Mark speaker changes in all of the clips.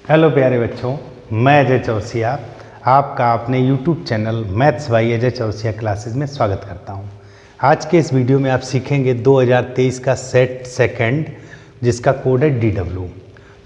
Speaker 1: Hello प्यारे बच्चों, मैं अजय चौरसिया आपका अपने YouTube channel maths by Ajay Chaurasia classes में स्वागत करता हूं। आज के इस वीडियो में आप सीखेंगे 2023 का सेट सेकंड जिसका कोड है DW।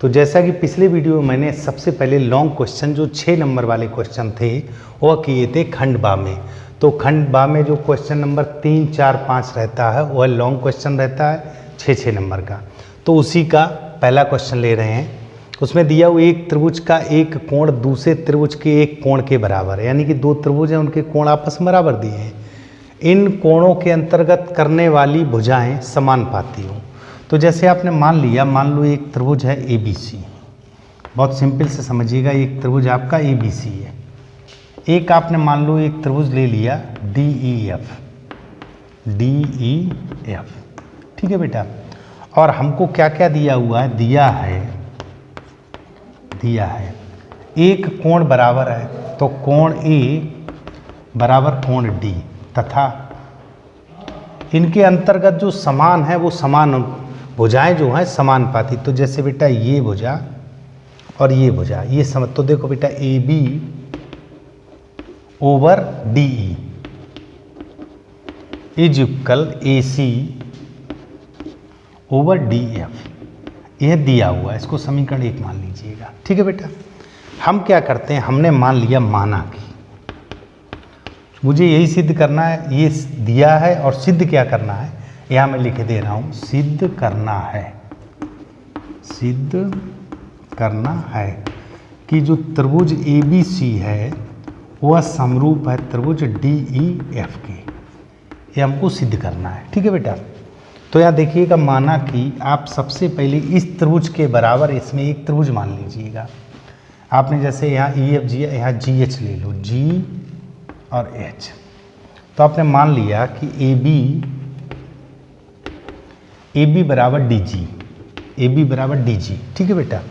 Speaker 1: तो जैसा कि पिछले वीडियो में मैंने सबसे पहले लॉन्ग क्वेश्चन जो 6 नंबर वाले क्वेश्चन थे वह किए थे खंड बा में। तो खंड बा में जो क्वेश्चन नंबर 3, 4, 5 रहता है वह लॉन्ग क्वेश्चन रहता है 6 नंबर का। तो उसी का पहला क्वेश्चन ले रहे हैं। उसमें दिया हुआ एक त्रिभुज का एक कोण दूसरे त्रिभुज के एक कोण के बराबर है, यानी कि दो त्रिभुज हैं उनके कोण आपस में बराबर दिए हैं। इन कोणों के अंतर्गत करने वाली भुजाएं समानुपाती हों। तो जैसे आपने मान लो एक त्रिभुज है ABC। बहुत सिंपल से समझिएगा, एक त्रिभुज आपका ABC है। एक आपने मान लो एक त्रिभुज ले लिया DEF, ठीक है बेटा। और हमको क्या क्या दिया हुआ है, दिया है एक कोण बराबर है, तो कोण A बराबर कोण D तथा इनके अंतर्गत जो समान है वो समान भुजाएं जो हैं समानुपाती। तो जैसे बेटा ये भुजा और ये भुजा ये समझ, तो देखो बेटा AB over DE is equal AC over DF। यह दिया हुआ है, इसको समीकरण 1 मान लीजिएगा, ठीक है बेटा। हम क्या करते हैं, हमने मान लिया माना कि मुझे यही सिद्ध करना है, ये दिया है और सिद्ध क्या करना है यहाँ मैं लिख दे रहा हूँ, सिद्ध करना है कि जो त्रिभुज ABC है वह समरूप है त्रिभुज DEF के। ये हमको सिद्ध करना है, ठीक है बेटा। तो यहाँ देखिएगा, माना कि आप सबसे पहले इस त्रिभुज के बराबर इसमें एक त्रिभुज मान लीजिएगा। आपने जैसे यहाँ EF जी यहाँ GH ले लो, G और H। तो आपने मान लिया कि AB बराबर DG, ठीक है बेटा।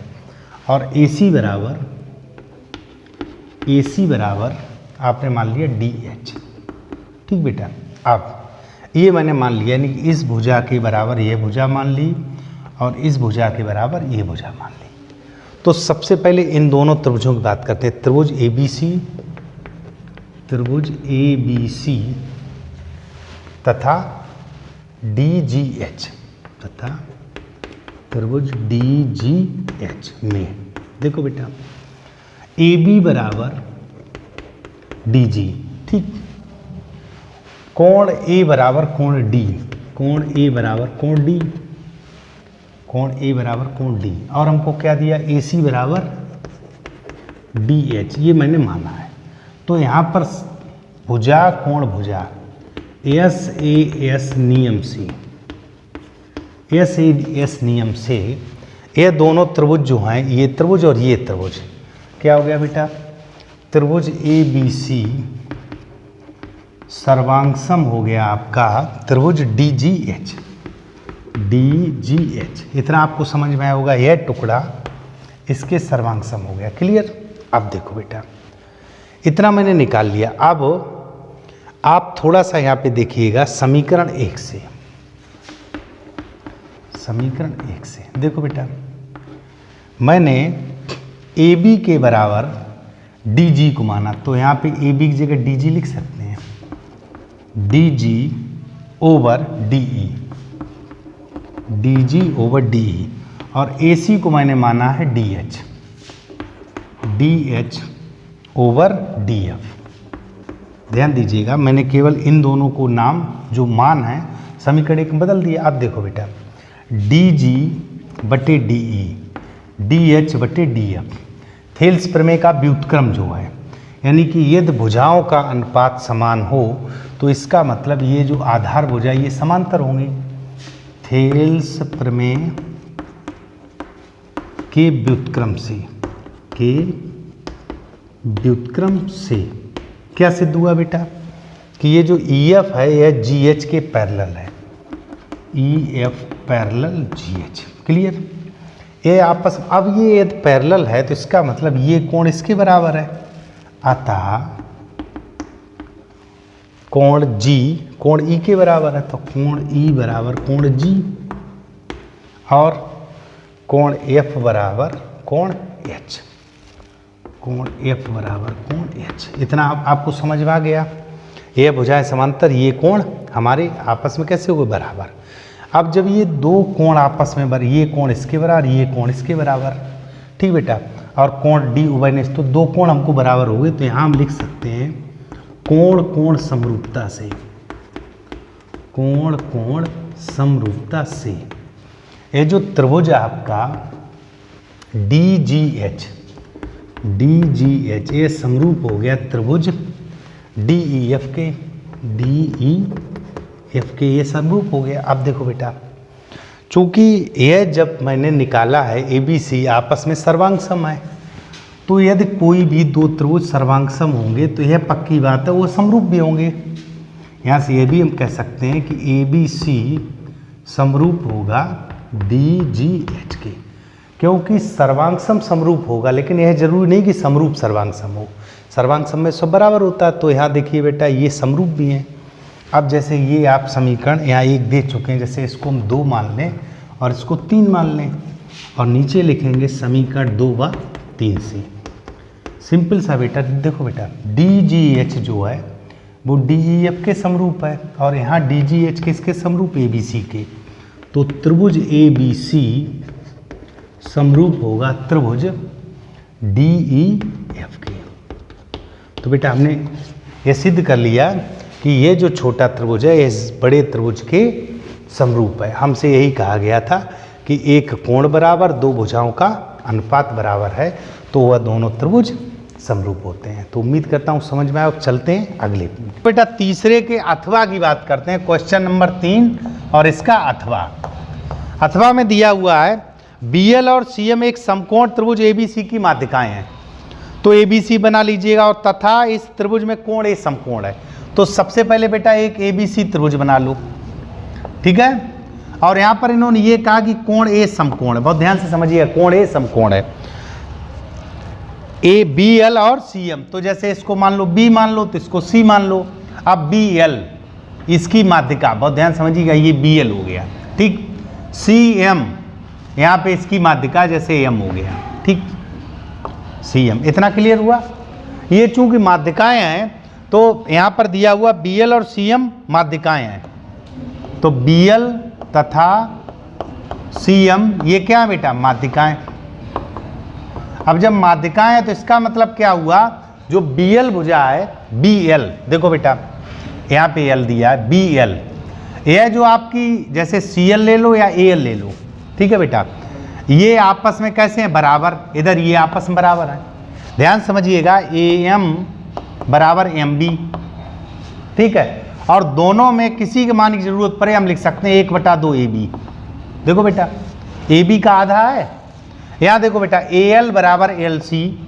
Speaker 1: और AC बराबर आपने मान लिया DH, ठीक बेटा। अब ये मैंने मान लिया, यानी कि इस भुजा के बराबर ये भुजा मान ली और इस भुजा के बराबर ये भुजा मान ली। तो सबसे पहले इन दोनों त्रिभुजों की बात करते हैं। त्रिभुज ABC तथा DGH त्रिभुज DGH में देखो बेटा AB बराबर DG, ठीक। कोण A बराबर कोण D, और हमको क्या दिया, AC बराबर DH, ये मैंने माना है। तो यहाँ पर भुजा कोण भुजा SAS नियम से ये दोनों त्रिभुज जो हैं, ये त्रिभुज और ये त्रिभुज क्या हो गया बेटा, त्रिभुज ABC सर्वांगसम हो गया आपका त्रिभुज DGH। इतना आपको समझ में आया होगा, यह टुकड़ा इसके सर्वांगसम हो गया। क्लियर। अब देखो बेटा, इतना मैंने निकाल लिया। अब आप थोड़ा सा यहाँ पे देखिएगा समीकरण 1 से। देखो बेटा, मैंने AB के बराबर DG को माना, तो यहाँ पे AB की जगह DG लिख सकते हैं, DG ओवर DE, और AC को मैंने माना है DH ओवर DF। ध्यान दीजिएगा, मैंने केवल इन दोनों को नाम जो मान है समीकरण 1 में बदल दिया। अब देखो बेटा, DG बटे DE, DH बटे DF थेल्स प्रमेय का व्युत्क्रम जो है, यानी कि यदि भुजाओं का अनुपात समान हो तो इसका मतलब ये जो आधार भुजा ये समांतर होंगी। थेल्स प्रमेय के व्युत्क्रम से क्या सिद्ध हुआ बेटा कि ये जो EF है यह GH के पैरेलल है, EF पैरेलल GH। क्लियर। ये आपस, अब ये यदि पैरेलल है तो इसका मतलब ये कोण इसके बराबर है, अतः कोण G कोण E के बराबर है, तो कोण E बराबर कोण G और कोण F बराबर कोण एच, कोण एफ बराबर कोण एच। इतना आपको समझ में आ गया। ये भुजाएं समांतर, ये कोण हमारे आपस में कैसे हो गए बराबर। अब जब ये दो कोण आपस में ये कोण इसके बराबर, ये कोण इसके बराबर, ठीक बेटा, और कोण डी उभयनिष्ठ, तो दो कोण हमको बराबर हो गए, तो यहाँ हम लिख सकते हैं कोण कोण समरूपता से, कोण कोण समरूपता से ये जो त्रिभुज है आपका डी जी एच, ये समरूप हो गया त्रिभुज डी ई एफ के, ये समरूप हो गया। अब देखो बेटा, चूंकि यह जब मैंने निकाला है ए बी सी आपस में सर्वांग सम है, तो यदि कोई भी दो त्रिभुज सर्वांग सम होंगे तो यह पक्की बात है वो समरूप भी होंगे। यहाँ से यह भी हम कह सकते हैं कि ए बी सी समरूप होगा डी जी एच के, क्योंकि सर्वांग सम समरूप होगा, लेकिन यह जरूरी नहीं कि समरूप सर्वांग सम हो। सर्वांग सम में सब बराबर होता है, तो यहाँ देखिए बेटा ये समरूप भी हैं। अब जैसे ये आप समीकरण यहाँ एक दे चुके हैं, जैसे इसको हम 2 मान लें और इसको 3 मान लें, और नीचे लिखेंगे समीकरण 2 व 3 से। सिंपल सा बेटा, देखो बेटा डी जी एच जो है वो डी ई एफ के समरूप है, और यहाँ डी जी एच किसके समरूप, ए बी सी के। तो त्रिभुज ए बी सी समरूप होगा त्रिभुज डी ई एफ के। तो बेटा हमने ये सिद्ध कर लिया कि ये जो छोटा त्रिभुज है इस बड़े त्रिभुज के समरूप है। हमसे यही कहा गया था कि एक कोण बराबर दो भुजाओं का अनुपात बराबर है, तो वह दोनों त्रिभुज समरूप होते हैं। तो उम्मीद करता हूँ समझ में आया। चलते हैं अगले बेटा तीसरे के अथवा की बात करते हैं। क्वेश्चन नंबर 3 और इसका अथवा में दिया हुआ है बी एल और सी एम एक समकोण त्रिभुज ए बी सी की माध्यिकाएं हैं। तो ए बी सी बना लीजिएगा, और तथा इस त्रिभुज में कोण ए समकोण है। तो सबसे पहले बेटा एक ए बी सी त्रिभुज बना लो, ठीक है। और यहाँ पर इन्होंने ये कहा कि कोण ए समकोण है, बहुत ध्यान से समझिएगा, कोण ए समकोण है ए बी एल और सी एम। तो जैसे इसको मान लो बी मान लो, तो इसको सी मान लो। अब बी एल इसकी माध्यिका, बहुत ध्यान समझिएगा, ये बी एल हो गया, ठीक। सी एम यहाँ पे इसकी माध्यिका जैसे एम हो गया, ठीक, सी एम। इतना क्लियर हुआ। ये चूंकि माध्यिकाएं हैं तो यहाँ पर दिया हुआ बी एल और सी एम माध्यिकाएं हैं, तो बी एल तथा सी एम ये क्या है बेटा, माध्यिकाएं। अब जब माध्यिकाएं हैं तो इसका मतलब क्या हुआ, जो बी एल भुजा है बी एल, देखो बेटा यहाँ पे एल दिया है बी एल, यह जो आपकी जैसे सी एल ले लो या ए एल ले लो, ठीक है बेटा, ये आपस में कैसे हैं, बराबर। इधर ये आपस में बराबर है, ध्यान समझिएगा, ए एम बराबर एम बी, ठीक है। और दोनों में किसी के मान की जरूरत पड़े हम लिख सकते हैं 1/2 ए बी। देखो बेटा ए बी का आधा है, यहाँ देखो बेटा ए एल बराबर एल सी,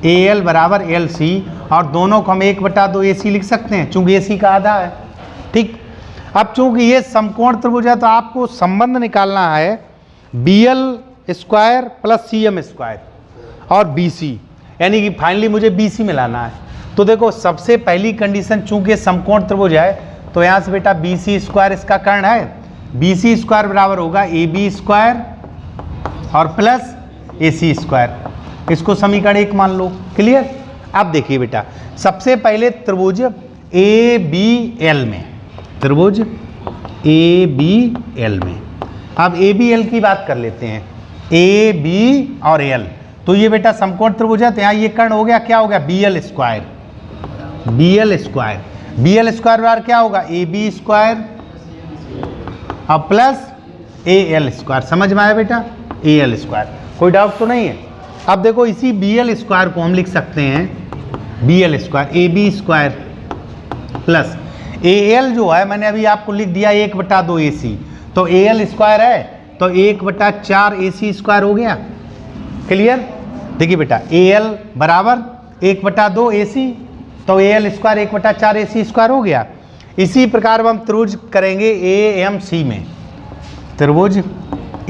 Speaker 1: ए एल बराबर एल सी, और दोनों को हम 1/2 ए सी लिख सकते हैं, चूंकि ए सी का आधा है, ठीक। अब चूंकि ये समकोण त्रिभुज है तो आपको संबंध निकालना है B L square plus C M square और बी सी, यानी कि फाइनली मुझे बी सी मिलाना है। तो देखो सबसे पहली कंडीशन, चूंकि समकोण त्रिभुज है तो यहाँ से बेटा बी सी स्क्वायर इसका कर्ण है, बी सी स्क्वायर बराबर होगा ए बी स्क्वायर और प्लस ए सी स्क्वायर। इसको समीकरण 1 मान लो, क्लियर। अब देखिए बेटा सबसे पहले त्रिभुज ए बी एल में, त्रिभुज ए बी एल में, अब ए बी एल की बात कर लेते हैं, ए बी और एल। तो ये बेटा समकोण त्रिभुज है, तो यहाँ ये कर्ण हो गया, क्या हो गया, B L square, B L square, B L square बराबर क्या होगा, ए बी स्क्वायर और प्लस ए एल स्क्वायर। समझ में आया बेटा, ए एल स्क्वायर, कोई डाउट तो नहीं है। अब देखो इसी बी एल स्क्वायर को हम लिख सकते हैं B L square A B square plus A L जो है मैंने अभी आपको लिख दिया 1/2 ए सी, तो ए एल स्क्वायर है तो 1/4 ए सी स्क्वायर हो गया, क्लियर। देखिए बेटा ए एल बराबर 1/2 ए सी, तो A L square 1/4 A C square हो गया। इसी प्रकार हम त्रिभुज करेंगे ए एम सी में, त्रिभुज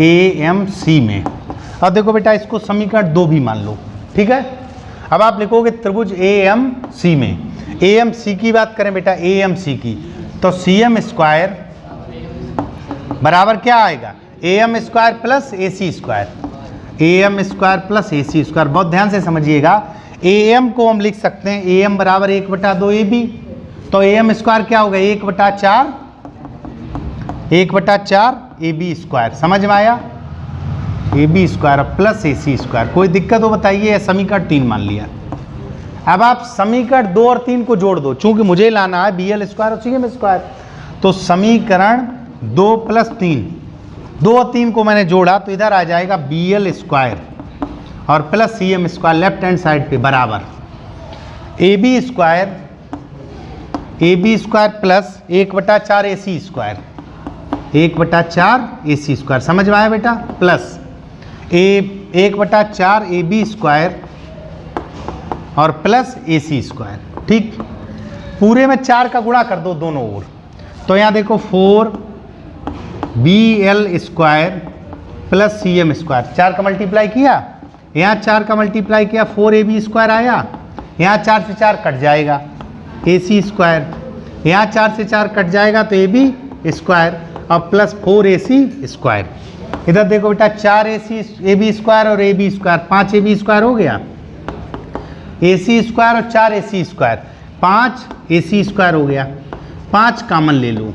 Speaker 1: ए एम सी में। अब देखो बेटा इसको समीकरण 2 भी मान लो, ठीक है। अब आप लिखोगे त्रिभुज ए एम सी में, ए एम सी की बात करें बेटा, ए एम सी की, तो सी एम स्क्वायर बराबर क्या आएगा, A M square plus A C square. AM square plus AC square. बहुत ध्यान से समझिएगा, AM को हम लिख सकते हैं AM बराबर 1/2 AB, तो AM स्क्वायर क्या होगा 1/4 AB स्क्वायर। समझ में आया? AB square plus AC square. कोई दिक्कत हो बताइए? समीकरण 3 मान लिया। अब आप समीकरण 2 और 3 को जोड़ दो, चूंकि मुझे लाना है BL स्क्वायर और CM स्क्वायर, तो समीकरण 2 + 3, 2 और 3 को मैंने जोड़ा तो इधर आ जाएगा BL स्क्वायर और plus CM square left hand side पे बराबर AB square plus 1/4 AC square, 1/4 AC square. समझ में आया बेटा? प्लस 1/4 AB स्क्वायर और प्लस AC स्क्वायर। ठीक, पूरे में 4 का गुणा कर दो दोनों ओर, तो यहाँ देखो 4BL square plus CM square, 4 का मल्टीप्लाई किया, यहाँ 4 का मल्टीप्लाई किया, 4AB स्क्वायर आया, यहाँ 4 से 4 कट जाएगा, AC स्क्वायर, यहाँ 4 से 4 कट जाएगा तो AB स्क्वायर और प्लस 4AC स्क्वायर। इधर देखो बेटा 4AB स्क्वायर और AB स्क्वायर, 5AB स्क्वायर हो गया, AC स्क्वायर और 4AC स्क्वायर, 5AC स्क्वायर हो गया। 5 कॉमन ले लो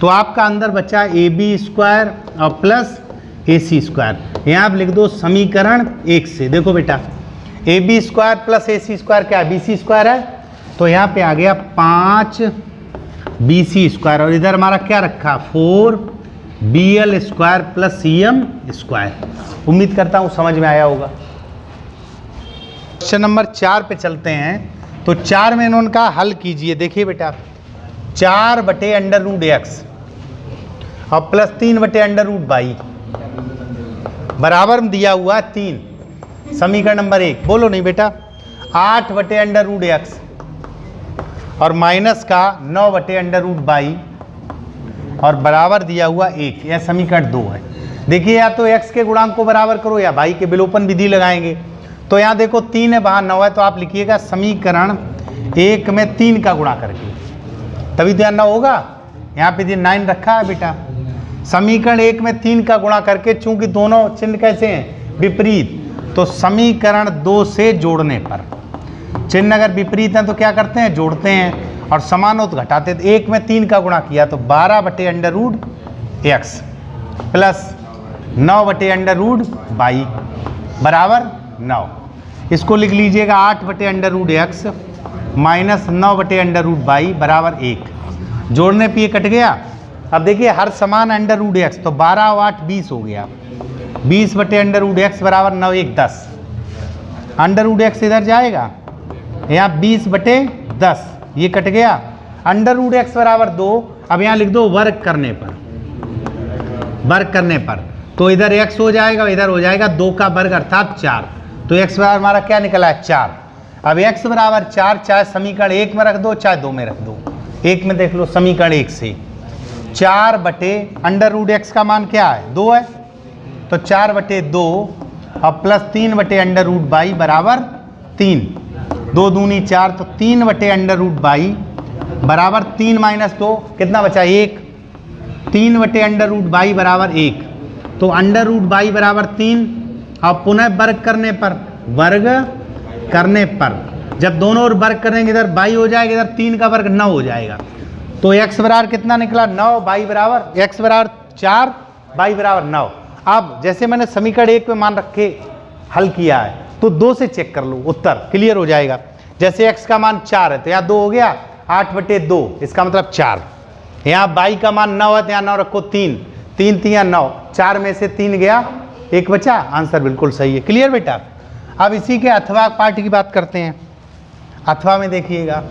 Speaker 1: तो आपका अंदर बचा AB स्क्वायर और प्लस AC स्क्वायर। यहाँ आप लिख दो समीकरण 1 से। देखो बेटा AB square plus AC square क्या है? BC स्क्वायर है, तो यहाँ पे आ गया 5BC स्क्वायर और इधर हमारा क्या रखा 4BL square plus CM square. उम्मीद करता हूँ समझ में आया होगा। क्वेश्चन नंबर 4 पे चलते हैं। तो 4 में इन्होंने कहा हल कीजिए। देखिए बेटा 4/√x और प्लस 3/√y बराबर में दिया हुआ 3। समीकरण नंबर 1 बोलो नहीं बेटा 8/√x और माइनस का 9/√y और बराबर दिया हुआ 1। यह समीकरण 2 है। देखिए या तो x के गुणांक को बराबर करो या y के विलोपन विधि लगाएंगे। तो यहाँ देखो 3 है, वहाँ 9 है, तो आप लिखिएगा समीकरण 1 में 3 का गुणा करके, तभी तो यहाँ 9 होगा। यहाँ पे 9 रखा है बेटा। समीकरण 1 में 3 का गुणा करके, चूंकि दोनों चिन्ह कैसे हैं विपरीत, तो समीकरण 2 से जोड़ने पर, चिन्ह अगर विपरीत हैं तो क्या करते हैं जोड़ते हैं और समान हो तो घटाते हैं। 1 में 3 का गुणा किया तो 12/√x प्लस 9/√y बराबर 9। इसको लिख लीजिएगा 8/√x माइनस 9/√y बराबर 1। जोड़ने पे ये कट गया। अब देखिए हर समान √x, तो 12 और 8 20 हो गया, 20/√x बराबर 9 1 10। √x इधर जाएगा, यहाँ 20/10 ये कट गया। √x बराबर 2। अब यहाँ लिख दो वर्ग करने पर, तो इधर x हो जाएगा, इधर हो जाएगा 2 का वर्ग अर्थात 4। तो x बराबर हमारा क्या निकला है 4। अब x बराबर 4 चाहे समीकरण 1 में रख दो चाहे 2 में रख दो। 1 में देख लो समीकरण 1 से 4/√x का मान क्या है 2 है, तो 4/2 और प्लस 3/√y बराबर 3। 2 दूनी 4, तो 3/√y बराबर 3 माइनस 2 कितना बचा 1। 3/√y बराबर 1, तो √y बराबर 3 और पुनः वर्ग करने पर जब दोनों ओर वर्ग करेंगे इधर y हो जाएगा, इधर 3 का वर्ग 9 हो जाएगा। तो x बराबर कितना निकला 9, y बराबर x बराबर 4, y बराबर 9। अब जैसे मैंने समीकरण 1 में मान रखे हल किया है तो 2 से चेक कर लो, उत्तर क्लियर हो जाएगा। जैसे x का मान 4 है तो यहाँ 2 हो गया, 8/2 इसका मतलब 4। यहाँ y का मान 9 है तो यहाँ 9 रखो 3, 3 3 9, 4 में से 3 गया, 1 बचा। आंसर बिल्कुल सही है। क्लियर बेटा। अब इसी के अथवा पार्ट की बात करते हैं। अथवा में देखिएगा,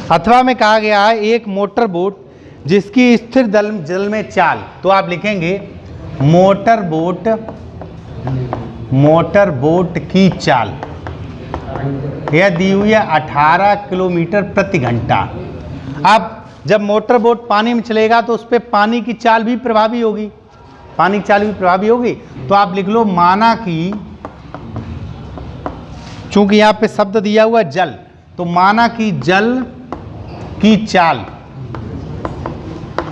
Speaker 1: अथवा में कहा गया है एक मोटर बोट जिसकी स्थिर जल में चाल, तो आप लिखेंगे मोटर बोट की चाल यह दी हुई है 18 किलोमीटर प्रति घंटा। अब जब मोटर बोट पानी में चलेगा तो उस पर पानी की चाल भी प्रभावी होगी, तो आप लिख लो माना कि, चूंकि यहाँ पे शब्द दिया हुआ है जल, तो माना कि जल की चाल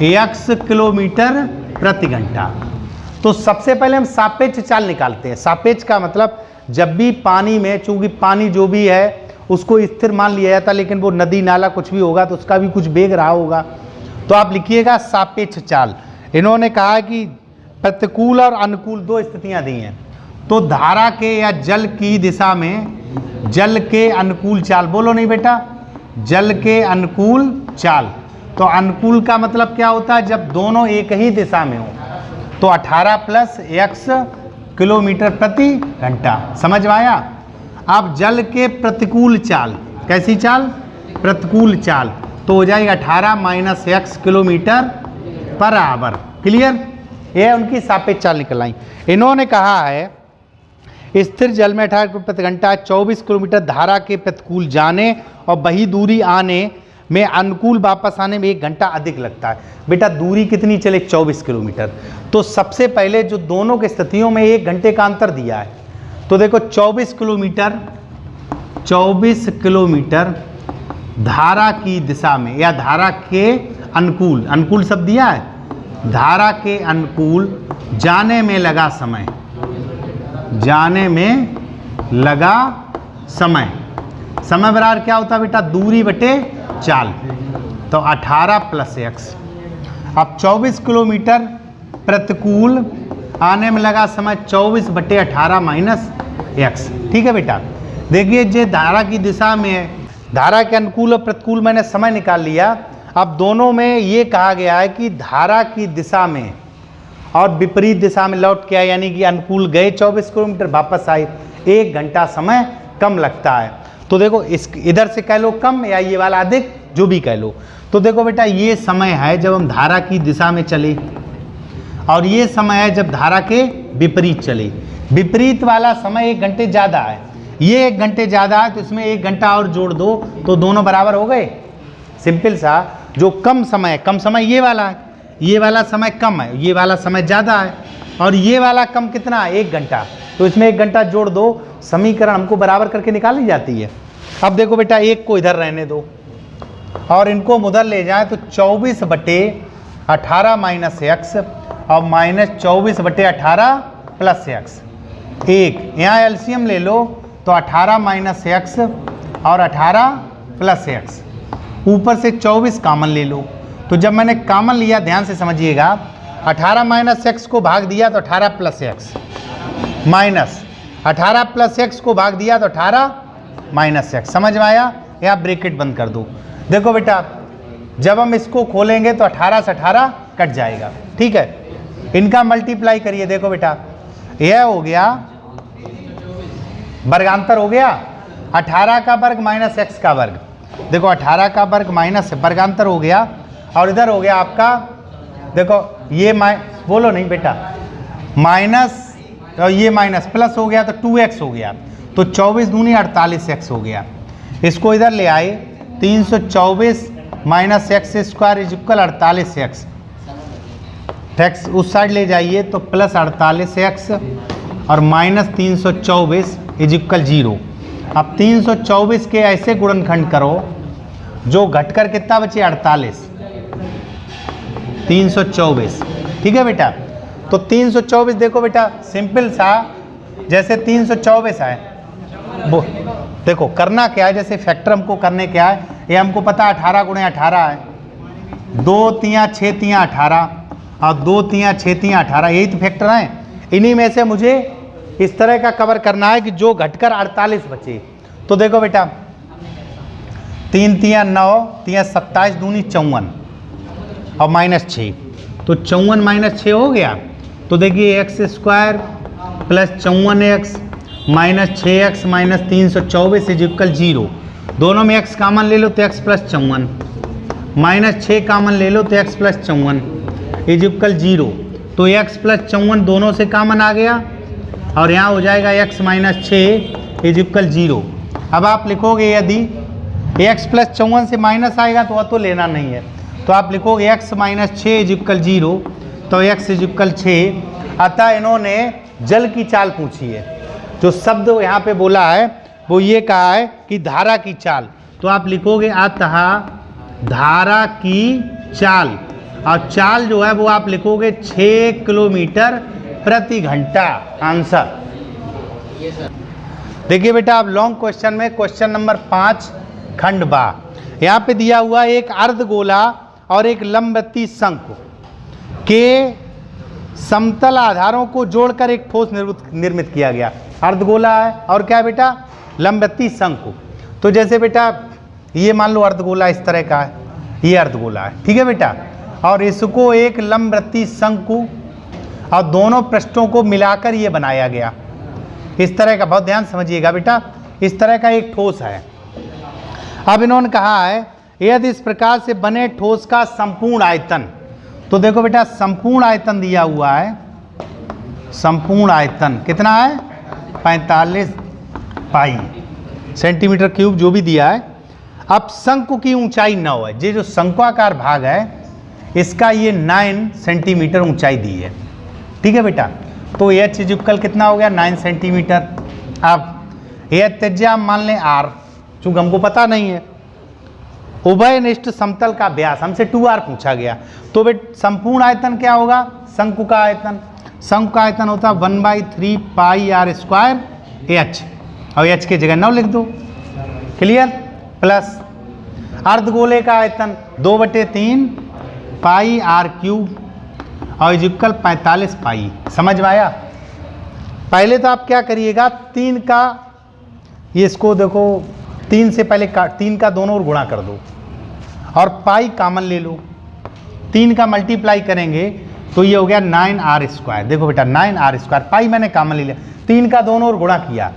Speaker 1: x किलोमीटर प्रति घंटा। तो सबसे पहले हम सापेक्ष चाल निकालते हैं। सापेक्ष का मतलब जब भी पानी में, चूंकि पानी जो भी है उसको स्थिर मान लिया जाता है, लेकिन वो नदी नाला कुछ भी होगा तो उसका भी कुछ वेग रहा होगा, तो आप लिखिएगा सापेक्ष चाल। इन्होंने कहा कि प्रतिकूल और अनुकूल दो स्थितियां दी हैं, तो धारा के या जल की दिशा में जल के अनुकूल चाल, बोलो नहीं बेटा, जल के अनुकूल चाल। तो अनुकूल का मतलब क्या होता है, जब दोनों एक ही दिशा में हो, तो 18 + x किलोमीटर प्रति घंटा। समझ में आया। अब जल के प्रतिकूल चाल, कैसी चाल, प्रतिकूल चाल, तो हो जाएगी 18 - x kilometre per hour. Clear. ये उनकी सापेक्ष चाल निकल आई। इन्होंने कहा है स्थिर जल में 18 किलोमीटर प्रति घंटा, 24 किलोमीटर धारा के प्रतिकूल जाने और वही दूरी आने में अनुकूल वापस आने में 1 घंटा अधिक लगता है। बेटा दूरी कितनी चले, 24 किलोमीटर। तो सबसे पहले जो दोनों की स्थितियों में 1 घंटे का अंतर दिया है, तो देखो 24 किलोमीटर धारा की दिशा में या धारा के अनुकूल, अनुकूल शब्द दिया है, धारा के अनुकूल जाने में लगा समय, जाने में लगा समय, समय बराबर क्या होता है बेटा, दूरी बटे चाल, तो 18 + x। अब 24 किलोमीटर प्रतिकूल आने में लगा समय 24 बटे 18 - x। ठीक है बेटा। देखिए जो धारा की दिशा में है, धारा के अनुकूल और प्रतिकूल मैंने समय निकाल लिया। अब दोनों में ये कहा गया है कि धारा की दिशा में और विपरीत दिशा में लौट के आए, यानी कि अनुकूल गए 24 किलोमीटर, वापस आए, 1 घंटा समय कम लगता है। तो देखो इस इधर से कह लो कम या ये वाला अधिक, जो भी कह लो। तो देखो बेटा ये समय है जब हम धारा की दिशा में चले, और ये समय है जब धारा के विपरीत चले। विपरीत वाला समय 1 घंटे ज़्यादा है, ये 1 घंटे ज़्यादा है, तो इसमें 1 घंटा और जोड़ दो तो दोनों बराबर हो गए। सिंपल सा। जो कम समय, कम समय ये वाला है, ये वाला समय कम है, ये वाला समय ज़्यादा है, और ये वाला कम कितना है, 1 घंटा, तो इसमें 1 घंटा जोड़ दो, समीकरण हमको बराबर करके निकाली जाती है। अब देखो बेटा एक को इधर रहने दो और इनको उधर ले जाए, तो 24 बटे 18 - x और -24 बटे 18 + x। एक यहाँ एलसीएम ले लो, तो 18 - x और 18 + x, ऊपर से 24 कॉमन ले लो। तो जब मैंने कॉमन लिया, ध्यान से समझिएगा, 18 - x को भाग दिया तो 18 + x, माइनस 18 + x को भाग दिया तो 18 - x। समझ में आया। यहाँ ब्रैकेट बंद कर दो। देखो बेटा जब हम इसको खोलेंगे तो 18 से 18 कट जाएगा। ठीक है, इनका मल्टीप्लाई करिए। देखो बेटा यह हो गया वर्गांतर, हो गया 18 का वर्ग - x का वर्ग। देखो 18 का वर्ग माइनस वर्गांतर हो गया, और इधर हो गया आपका, देखो ये बोलो नहीं बेटा, माइनस और ये माइनस प्लस हो गया तो 2x हो गया, तो 24 दूनी 48x हो गया। इसको इधर ले आए, 324 - x² = 48x। x उस साइड ले जाइए तो प्लस 48x और -324 = 0। अब 324 के ऐसे गुणनखंड करो जो घटकर कितना बचे, 48, 324। ठीक है बेटा। तो 324 देखो बेटा सिंपल सा, जैसे 324 है वो देखो करना क्या है, जैसे फैक्टर हमको करने क्या है, ये हमको पता 18 × 18 है, 2 × 6 = 18 और 2 × 6 = 18, यही तो फैक्टर हैं। इन्हीं में से मुझे इस तरह का कवर करना है कि जो घटकर 48 बचे। तो देखो बेटा 3 × 9 = 27 दूनी 54 और -6, तो 54 - 6 हो गया। तो देखिए x² + 54x - 6x - 324 = 0। दोनों में x कॉमन ले लो तो x + 54, -6 कॉमन ले लो तो x + 54 = 0। तो x + 54 दोनों से कॉमन आ गया, और यहाँ हो जाएगा x - 6 = 0। अब आप लिखोगे, यदि x + 54 से माइनस आएगा तो वह तो लेना नहीं है, तो आप लिखोगे x - 6 = 0, तो x = 6। अतः इन्होंने जल की चाल पूछी है। जो शब्द यहाँ पे बोला है वो ये कहा है कि धारा की चाल, तो आप लिखोगे अतः धारा की चाल, और चाल जो है वो आप लिखोगे 6 किलोमीटर प्रति घंटा। आंसर देखिए बेटा, अब लॉन्ग क्वेश्चन में क्वेश्चन नंबर 5 खंड बा, यहाँ पे दिया हुआ एक अर्धगोला और एक लंबवृत्तीय शंकु के समतल आधारों को जोड़कर एक ठोस निर्मित किया गया। अर्धगोला है और क्या है बेटा, लंबवृत्तीय शंकु। तो जैसे बेटा ये मान लो अर्धगोला इस तरह का है, ये अर्धगोला है, ठीक है बेटा, और इसको एक लंबवृत्तीय शंकु और दोनों पृष्ठों को मिलाकर ये बनाया गया इस तरह का। बहुत ध्यान समझिएगा बेटा, इस तरह का एक ठोस है। अब इन्होंने कहा है यदि इस प्रकार से बने ठोस का संपूर्ण आयतन, तो देखो बेटा संपूर्ण आयतन दिया हुआ है, संपूर्ण आयतन कितना है 45 पाई सेंटीमीटर क्यूब जो भी दिया है। अब शंकु की ऊंचाई 9 है, ये जो शंक्वाकार भाग है इसका ये 9 सेंटीमीटर ऊंचाई दी है, ठीक है बेटा। तो एच इक्वल कितना हो गया 9 सेंटीमीटर। अब यह त्रिज्या मान लें r, चूंकि हमको पता नहीं है। उभयनिष्ठ समतल का व्यास हमसे 2r पूछा गया, तो बेटा संपूर्ण आयतन क्या होगा, शंकु का आयतन, शंकु का आयतन होता है 1/3 पाई r स्क्वायर h, और h की जगह 9 लिख दो, क्लियर। प्लस अर्धगोले का आयतन 2/3 पाई r क्यूब और इक्वल 45 पाई। समझ में आया। पहले तो आप क्या करिएगा, 3 का ये इसको देखो 3 से पहले 3 का दोनों ओर गुणा कर दो और पाई कॉमन ले लो, 3 का मल्टीप्लाई करेंगे तो ये हो गया 9r स्क्वायर। देखो बेटा 9r स्क्वायर, पाई मैंने कॉमन ले लिया, 3 का दोनों ओर गुणा किया,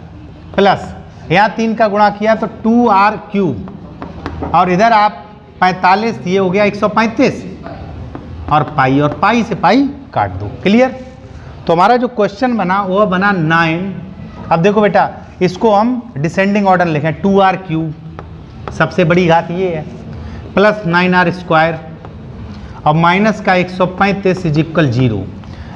Speaker 1: प्लस यहाँ 3 का गुणा किया तो 2r क्यूब, और इधर आप 45, ये हो गया 135, और पाई से पाई काट दो, क्लियर। तो हमारा जो क्वेश्चन बना वो बना 9। अब देखो बेटा इसको हम डिसेंडिंग ऑर्डर लिखें, 2r क्यूब सबसे बड़ी घात ये है, प्लस 9r स्क्वायर और माइनस का 135 इक्वल 0।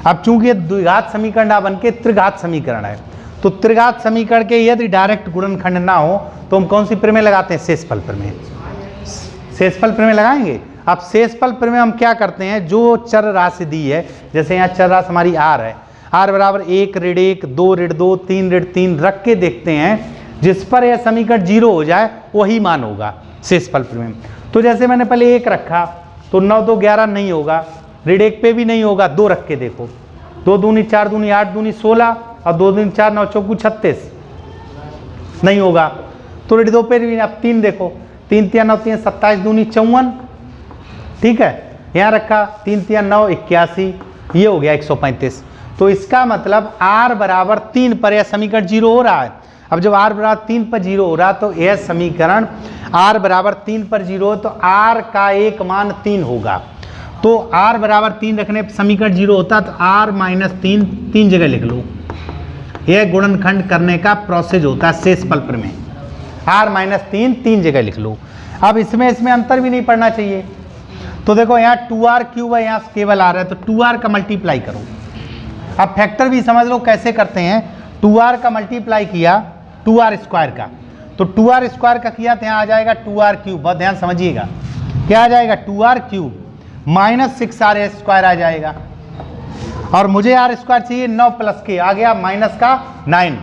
Speaker 1: अब चूंकि ये द्विघात समीकरण ना बन के त्रिघात समीकरण है, तो त्रिघात समीकरण के यदि डायरेक्ट गुणनखंड ना हो तो हम कौन सी प्रमेय लगाते हैं, शेषफल प्रमेय। शेषफल प्रमेय लगाएंगे। अब शेषफल प्रमेय हम क्या करते हैं, जो चर राशि दी है, जैसे यहाँ चर राशि हमारी r है, r बराबर 1 ऋण 1 2 ऋण 2 3 ऋण 3 रख के देखते हैं, जिस पर यह समीकरण 0 हो जाए वही मान होगा शेषफल प्रमेय। तो जैसे मैंने पहले 1 रखा तो 9 2 11 नहीं होगा, ऋण 1 पे भी नहीं होगा, 2 रख के देखो, 2 दूनी 4 दूनी 8 दूनी 16 और 2 दूनी 4 9 चौकू 36 नहीं होगा। तो ऋण 2 पे भी आप 3 देखो, 3 3 9 3 27 दूनी 54, ठीक है, यहाँ रखा 3 3 9 81, ये हो गया 135। तो इसका मतलब r बराबर 3 पर यह समीकरण 0 हो रहा है। अब जब r बराबर 3 पर 0 हो रहा तो यह समीकरण r बराबर 3 पर 0 हो तो r का एक मान 3 होगा। तो r बराबर 3 रखने पर समीकरण 0 होता तो r माइनस 3 जगह लिख लो, यह गुणनखंड करने का प्रोसेस होता है शेषफल प्रमेय। r माइनस 3 जगह लिख लो। अब इसमें अंतर भी नहीं पड़ना चाहिए। तो देखो यहाँ 2r क्यूब है, यहाँ केवल आ रहा है, तो 2r का मल्टीप्लाई करो। अब फैक्टर भी समझ लो कैसे करते हैं, 2r का मल्टीप्लाई किया 2r स्क्वायर का, तो 2r स्क्वायर का किया तो यहाँ आ जाएगा 2r क्यूब। बहुत ध्यान समझिएगा, क्या आ जाएगा 2r cube minus 6r square आ जाएगा, और मुझे r स्क्वायर चाहिए 9 प्लस के, आ गया माइनस का 9,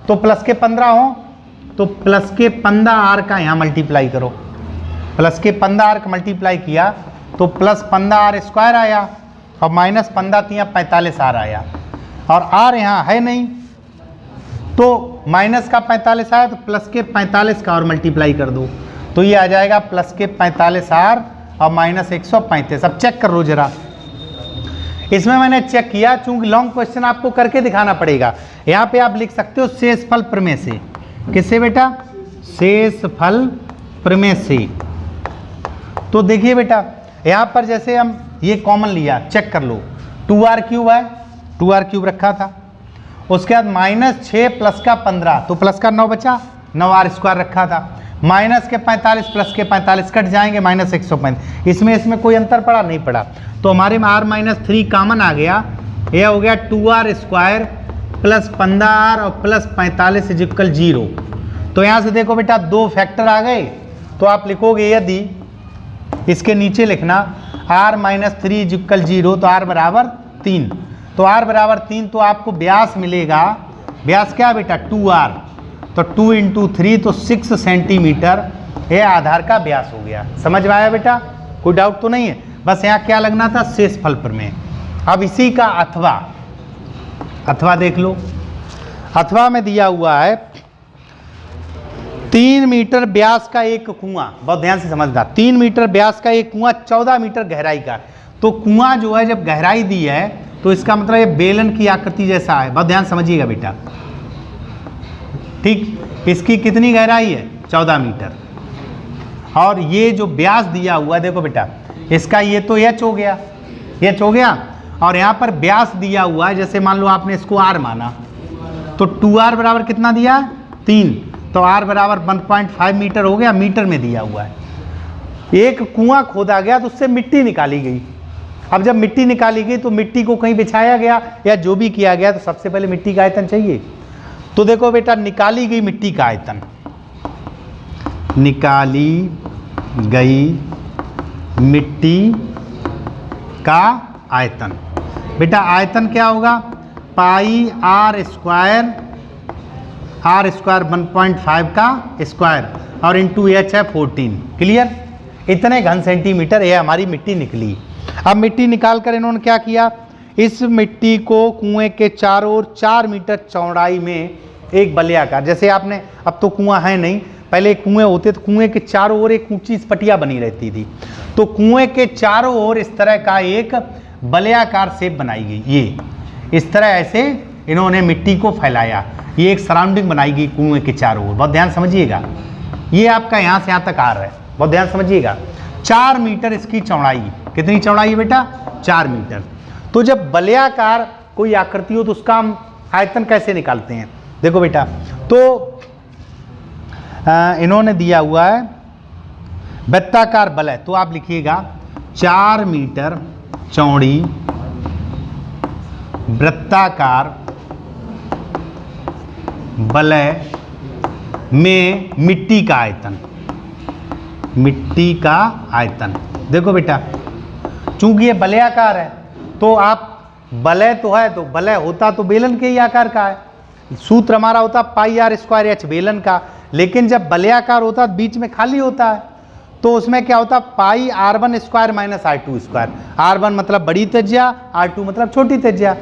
Speaker 1: तो प्लस के 15 हो, तो प्लस के 15r का यहाँ मल्टीप्लाई करो, प्लस के 15r का मल्टीप्लाई किया तो प्लस 15r स्क्वायर आया और माइनस 15 3 45r आया, और r यहाँ है नहीं तो माइनस का 45 आया तो प्लस के 45 का और मल्टीप्लाई कर दो, तो ये आ जाएगा प्लस के 45r और माइनस 135। अब चेक कर लो जरा, इसमें मैंने चेक किया, चूंकि लॉन्ग क्वेश्चन आपको करके दिखाना पड़ेगा। यहाँ पे आप लिख सकते हो शेषफल प्रमेय से। किससे बेटा, शेषफल प्रमेय से। तो देखिए बेटा यहाँ पर जैसे हम ये कॉमन लिया, चेक कर लो, 2r क्यूब है, 2r क्यूब रखा था, उसके बाद माइनस 6 प्लस का 15, तो प्लस का 9 बचा, 9r स्क्वायर रखा था, माइनस के 45 प्लस के 45 कट जाएंगे, माइनस 135। इसमें कोई अंतर पड़ा नहीं पड़ा, तो हमारे में r माइनस 3 कॉमन आ गया, यह हो गया 2r स्क्वायर प्लस 15r और प्लस 45 इक्वल 0। तो यहाँ से देखो बेटा 2 फैक्टर आ गए, तो आप लिखोगे यदि इसके नीचे लिखना r माइनस 3 इक्वल 0, तो r बराबर 3, तो r बराबर 3, तो आपको व्यास मिलेगा, व्यास क्या बेटा 2r, तो 2 इंटू 3 तो 6 सेंटीमीटर ये आधार का व्यास हो गया। समझ में आया बेटा, कोई डाउट तो नहीं है? बस यहाँ क्या लगना था, शेषफल प्रमेय। अब इसी का अथवा देख लो, अथवा में दिया हुआ है 3 मीटर व्यास का एक कुआं, बहुत ध्यान से समझना, 3 मीटर व्यास का एक कुआं 14 मीटर गहराई का। तो कुआं जो है जब गहराई दी है तो इसका मतलब ये बेलन की आकृति जैसा है, बहुत ध्यान समझिएगा बेटा, ठीक। इसकी कितनी गहराई है, 14 मीटर, और ये जो व्यास दिया हुआ है देखो बेटा, इसका ये तो h हो गया, h हो गया, और यहाँ पर व्यास दिया हुआ है, जैसे मान लो आपने इसको r माना, तो 2r बराबर कितना दिया है, 3, तो r बराबर 1.5 मीटर हो गया, मीटर में दिया हुआ है। एक कुआं खोदा गया तो उससे मिट्टी निकाली गई। अब जब मिट्टी निकाली गई तो मिट्टी को कहीं बिछाया गया या जो भी किया गया, तो सबसे पहले मिट्टी का आयतन चाहिए। तो देखो बेटा, निकाली गई मिट्टी का आयतन, निकाली गई मिट्टी का आयतन, बेटा आयतन क्या होगा, पाई r स्क्वायर 1.5 का स्क्वायर और इंटू h है 14। क्लियर, इतने घन सेंटीमीटर ये हमारी मिट्टी निकली। अब मिट्टी निकाल कर इन्होंने क्या किया, इस मिट्टी को कुएं के चारों ओर 4 मीटर चौड़ाई में एक बलियाकार, जैसे आपने, अब तो कुआं है नहीं, पहले कुएं होते तो कुएं के चारों ओर एक ऊंची पटिया बनी रहती थी, तो कुएं के चारों ओर इस तरह का एक बलियाकार शेप बनाई गई। ये इस तरह ऐसे इन्होंने मिट्टी को फैलाया, ये एक सराउंडिंग बनाई गई कुएं के चारों ओर, बहुत ध्यान समझिएगा। ये आपका यहाँ से यहाँ तक आ रहा है, बहुत ध्यान समझिएगा। 4 मीटर इसकी चौड़ाई, कितनी चौड़ाई है बेटा, 4 मीटर। तो जब बलियाकार कोई आकृति हो तो उसका हम आयतन कैसे निकालते हैं, देखो बेटा, तो इन्होंने दिया हुआ है वृत्ताकार बलय, तो आप लिखिएगा 4 मीटर चौड़ी वृत्ताकार बलय में मिट्टी का आयतन, मिट्टी का आयतन। देखो बेटा, चूंकि ये बलयाकार है तो आप, बलय तो है तो बलय होता तो बेलन के ही आकार का है, सूत्र हमारा होता पाई r स्क्वायर h बेलन का, लेकिन जब बलयाकार होता बीच में खाली होता है तो उसमें क्या होता, पाई r1 square minus r2 square, r1 मतलब बड़ी त्रिज्या, r2 मतलब छोटी त्रिज्या।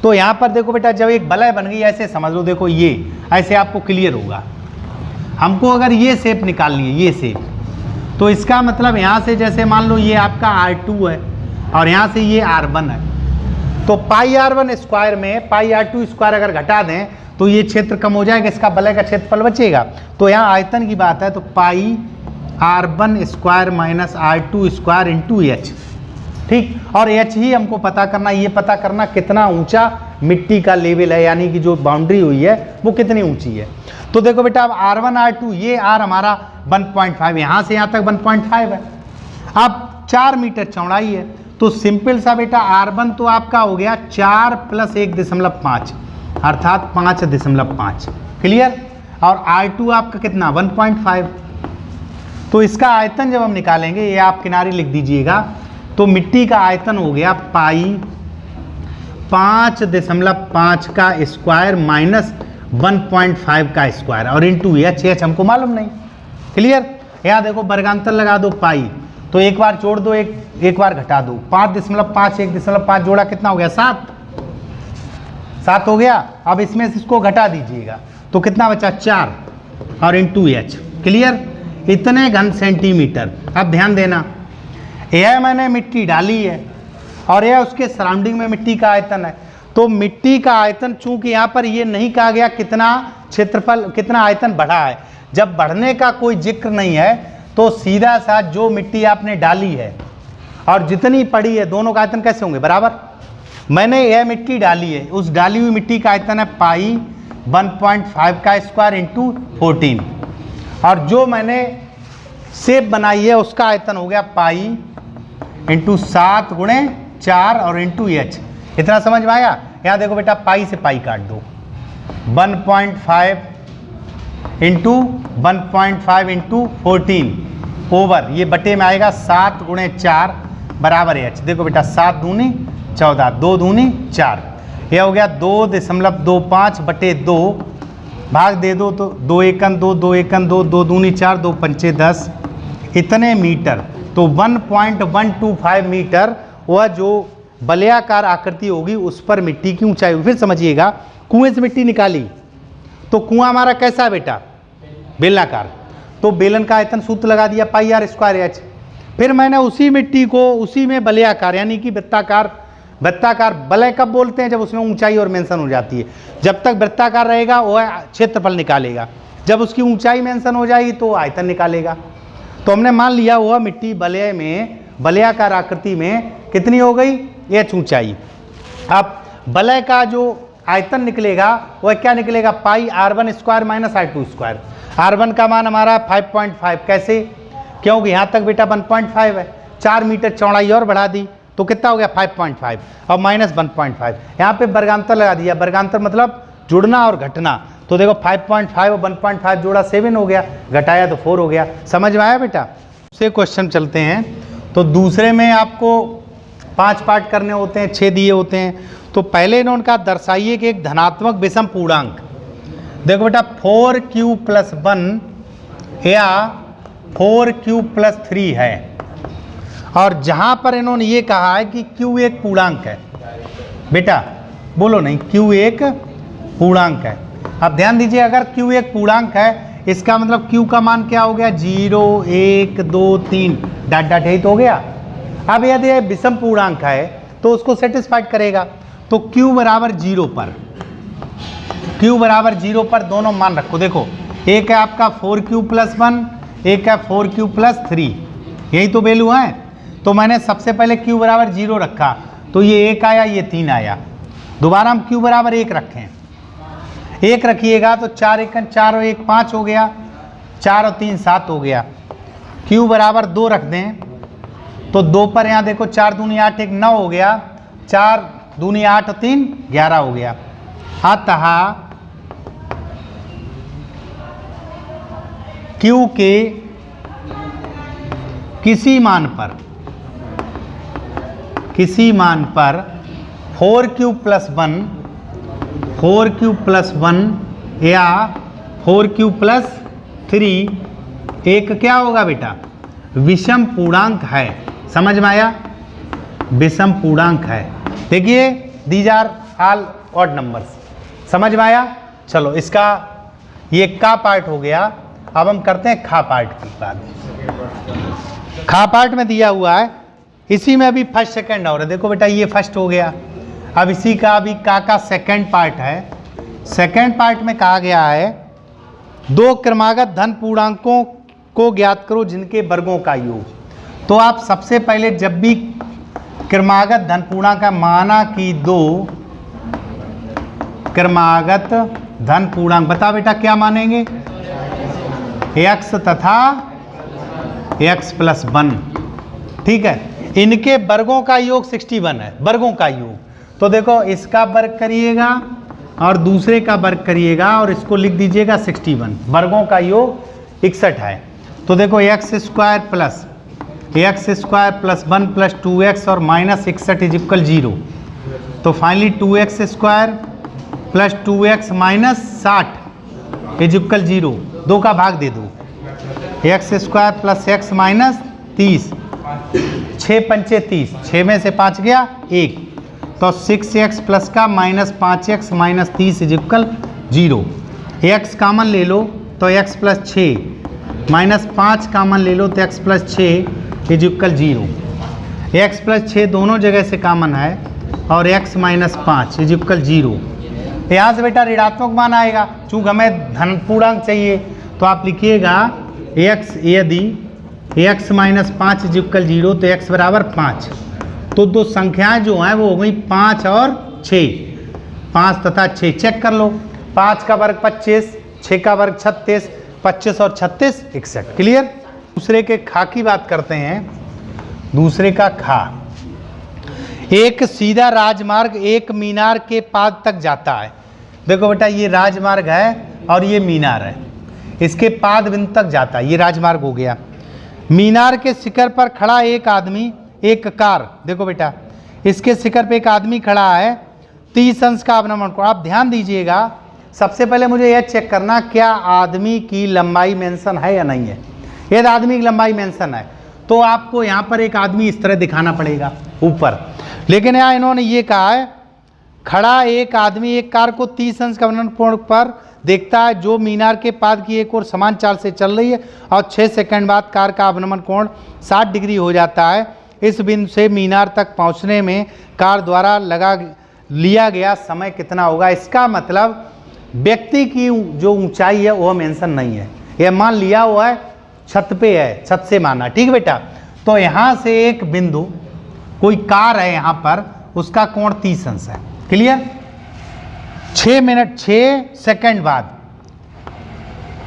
Speaker 1: तो यहाँ पर देखो बेटा, जब एक बलय बन गई, ऐसे समझ लो, देखो ये ऐसे आपको क्लियर होगा। हमको अगर ये शेप निकालनी है, ये शेप, तो इसका मतलब यहाँ से जैसे मान लो ये आपका r2 है और यहाँ से ये r1 है, तो पाई r1 स्क्वायर में पाई r2 स्क्वायर अगर घटा दें तो ये क्षेत्र कम हो जाएगा, इसका बलय का क्षेत्रफल बचेगा। तो यहाँ आयतन की बात है तो पाई r1 square minus r2 square into h, ठीक। और h ही हमको पता करना, ये पता करना कितना ऊंचा मिट्टी का लेवल है, यानी कि जो बाउंड्री हुई है वो कितनी ऊंची है। तो देखो बेटा, अब r1 r2, ये r हमारा 1.5, यहाँ से यहाँ तक 1.5 है। अब 4 मीटर चौड़ाई है, तो सिंपल सा बेटा, r1 तो आपका हो गया 4 + 1.5 अर्थात 5.5। क्लियर, और r2 आपका कितना 1.5। तो इसका आयतन जब हम निकालेंगे, ये आप किनारे लिख दीजिएगा, तो मिट्टी का आयतन हो गया पाई 5.5 का स्क्वायर माइनस 1.5 का स्क्वायर और इंटू h हमको मालूम नहीं। क्लियर, यहाँ देखो वर्गांतर लगा दो पाई, तो एक बार जोड़ दो, एक बार घटा दो, 5.5 1.5 जोड़ा कितना हो गया, 7 हो गया। अब इसमें से इसको घटा दीजिएगा तो कितना बचा, 4 और इंटू h। क्लियर, इतने घन सेंटीमीटर। अब ध्यान देना, यह मैंने मिट्टी डाली है और यह उसके सराउंडिंग में मिट्टी का आयतन है। तो मिट्टी का आयतन, चूंकि यहाँ पर ये नहीं कहा गया कितना क्षेत्रफल, कितना आयतन बढ़ा है, जब बढ़ने का कोई जिक्र नहीं है तो सीधा सा जो मिट्टी आपने डाली है और जितनी पड़ी है, दोनों का आयतन कैसे होंगे, बराबर। मैंने यह मिट्टी डाली है, उस डाली हुई मिट्टी का आयतन है पाई 1.5 का स्क्वायर इंटू 14, और जो मैंने शेप बनाई है उसका आयतन हो गया पाई इंटू 7 × 4 और इंटू h। इतना समझ में आया। यहाँ देखो बेटा, पाई से पाई काट दो, 1.5 इंटू 1.5 इंटू 14 ओवर, ये बटे में आएगा 7 × 4 बराबर h। देखो बेटा, 7 दूनी 14, 2 दूनी 4, यह हो गया 2.25 बटे 2, भाग दे दो तो 2 एकन 2, 2 एकन 2, 2 दूनी 4, 2 पंचे 10, इतने मीटर। तो 1.125 मीटर वह जो बलयाकार आकृति होगी उस पर मिट्टी की ऊंचाई होगी। फिर समझिएगा, कुएं से मिट्टी निकाली तो कुआं हमारा कैसा है बेटा, बेलनाकार, तो बेलन का आयतन सूत्र लगा दिया पाई आर स्क्वायर एच। फिर मैंने उसी मिट्टी को उसी में बलयाकार यानी कि वृत्ताकार, वृत्ताकार बलय कब बोलते हैं, जब उसमें ऊंचाई और मेंशन हो जाती है। जब तक वृत्ताकार रहेगा वह क्षेत्रफल निकालेगा, जब उसकी ऊंचाई मेंशन हो जाएगी तो आयतन निकालेगा। तो हमने मान लिया वह मिट्टी बलय में, बलयाकार आकृति में कितनी हो गई, एच ऊंचाई। अब बलय का जो आयतन निकलेगा वह क्या निकलेगा, पाई r1 square minus r2 square. r1 का मान हमारा 5.5, कैसे, क्योंकि यहाँ तक बेटा 1.5 है, 4 मीटर चौड़ाई और बढ़ा दी तो कितना हो गया 5.5 और माइनस 1.5, यहाँ पे वर्गांतर लगा दिया, वर्गांतर मतलब जुड़ना और घटना। तो देखो 5.5 और 1.5 जोड़ा 7 हो गया, घटाया तो 4 हो गया। समझ में आया बेटा। दूसरे क्वेश्चन चलते हैं। तो दूसरे में आपको 5 पार्ट करने होते हैं, 6 दिए होते हैं। तो पहले इन्होंने कहा दर्शाइए कि एक धनात्मक विषम पूर्णांक, देखो बेटा 4q + 1 या 4q + 3 है, और जहाँ पर इन्होंने ये कहा है कि q एक पूर्णांक है, बेटा बोलो नहीं, q एक पूर्णांक है। अब ध्यान दीजिए, अगर q एक पूर्णांक है इसका मतलब q का मान क्या हो गया, 0 1 2 3 डॉट डॉट यही तो हो गया। अब यदि यह विषम पूर्णांक है तो उसको सेटिस्फाइड करेगा। तो q बराबर 0 पर, q बराबर 0 पर दोनों मान रखो। देखो एक है आपका 4q + 1, एक है 4q + 3, यही तो वैल्यू है। तो मैंने सबसे पहले q बराबर 0 रखा तो ये 1 आया, ये 3 आया। दोबारा हम q बराबर 1 रखें, 1 रखिएगा तो 4 एकन 4 और 1 5 हो गया, 4 और 3 7 हो गया। q बराबर 2 रख दें तो 2 पर यहाँ देखो 4 दूनी 8 1 9 हो गया, 4 दूनी 8 और 3 11 हो गया। अतः q के किसी मान पर 4q + 1, 4q + 1 या 4q + 3 एक क्या होगा बेटा, विषम पूर्णांक है। समझ में आया, विषम पूर्णांक है। देखिए these are all odd numbers, समझ में आया। चलो इसका ये का पार्ट हो गया। अब हम करते हैं खा पार्ट की बात। खा पार्ट में दिया हुआ है, इसी में अभी फर्स्ट सेकंड और है। देखो बेटा ये फर्स्ट हो गया, अब इसी का अभी का सेकंड पार्ट है। सेकंड पार्ट में कहा गया है 2 क्रमागत धन पूर्णांकों को ज्ञात करो जिनके वर्गों का योग। तो आप सबसे पहले जब भी क्रमागत धन पूर्णांक का माना कि 2 क्रमागत धन पूर्णांक, बता बेटा क्या मानेंगे, x तथा x + 1, ठीक है। इनके वर्गों का योग 61 है, वर्गों का योग। तो देखो इसका वर्ग करिएगा और दूसरे का वर्ग करिएगा और इसको लिख दीजिएगा 61, वर्गों का योग 61 है। तो देखो x² + +1 + 2x और -61 = 0। तो फाइनली 2x² + 2x - 60 = 0। 2 का भाग दे दो, x² + x - 30, 6 पंचे 30, 6 में से 5 गया 1, तो 6x प्लस का -5x - 30 = 0। x कामन ले लो तो x + 6 -5 कामन ले लो तो x + 6 = 0। x + 6 दोनों जगह से कामन है और x - 5 = 0। यहाँ से बेटा ऋणात्मक मान आएगा, चूँकि हमें धन पूर्णांक चाहिए तो आप लिखिएगा x, यदि x - 5 = 0 तो x बराबर 5। तो दो संख्याएं जो हैं वो हो गई 5 और 6, 5 तथा 6 चेक कर लो। 5 का वर्ग 25, 6 का वर्ग 36, 25 और 36 61। क्लियर। दूसरे के खा की बात करते हैं। दूसरे का खा, एक सीधा राजमार्ग एक मीनार के पाद तक जाता है। देखो बेटा ये राजमार्ग है और ये मीनार है, इसके पाद बिंदु तक जाता है, ये राजमार्ग हो गया। मीनार के शिखर पर खड़ा एक आदमी एक कार, देखो बेटा इसके शिखर पे एक आदमी खड़ा है, 30 अंश का अवनमन कोण। आप ध्यान दीजिएगा, सबसे पहले मुझे यह चेक करना क्या आदमी की लंबाई मेंशन है या नहीं है। यदि आदमी की लंबाई मेंशन है तो आपको यहाँ पर एक आदमी इस तरह दिखाना पड़ेगा ऊपर, लेकिन यहाँ इन्होंने ये कहा है खड़ा एक आदमी एक कार को 30 अंश का अवनमन कोण पर देखता है जो मीनार के पाद की एक ओर समान चाल से चल रही है और 6 सेकंड बाद कार का अवनमन कोण 60 डिग्री हो जाता है। इस बिंदु से मीनार तक पहुंचने में कार द्वारा लिया गया समय कितना होगा। इसका मतलब व्यक्ति की जो ऊंचाई है वह मेंशन नहीं है, यह मान लिया हुआ है छत पे है, छत से माना। ठीक बेटा, तो यहाँ से एक बिंदु कोई कार है यहाँ पर, उसका कोण 30 अंश है। क्लियर। 6 सेकंड बाद,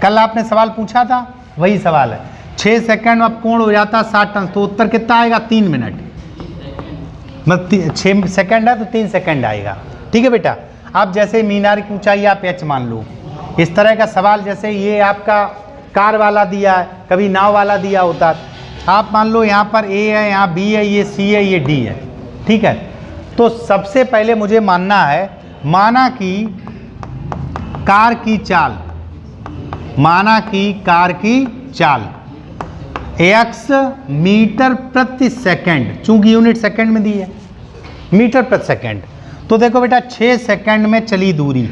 Speaker 1: कल आपने सवाल पूछा था वही सवाल है, 6 सेकंड में कोण हो जाता 60 अंश, तो उत्तर कितना आएगा 3 मिनट। मतलब 6 सेकंड है तो 3 सेकंड आएगा। ठीक है बेटा। आप जैसे मीनार की ऊंचाई आप h मान लो, इस तरह का सवाल जैसे ये आपका कार वाला दिया है, कभी नाव वाला दिया होता, आप मान लो यहाँ पर A है, यहाँ B है, ये C है, ये D है। ठीक है, तो सबसे पहले मुझे मानना है, माना कि कार की चाल, माना कि कार की चाल x मीटर प्रति सेकंड, चूंकि यूनिट सेकंड में दी है, मीटर प्रति सेकंड। तो देखो बेटा 6 सेकंड में चली दूरी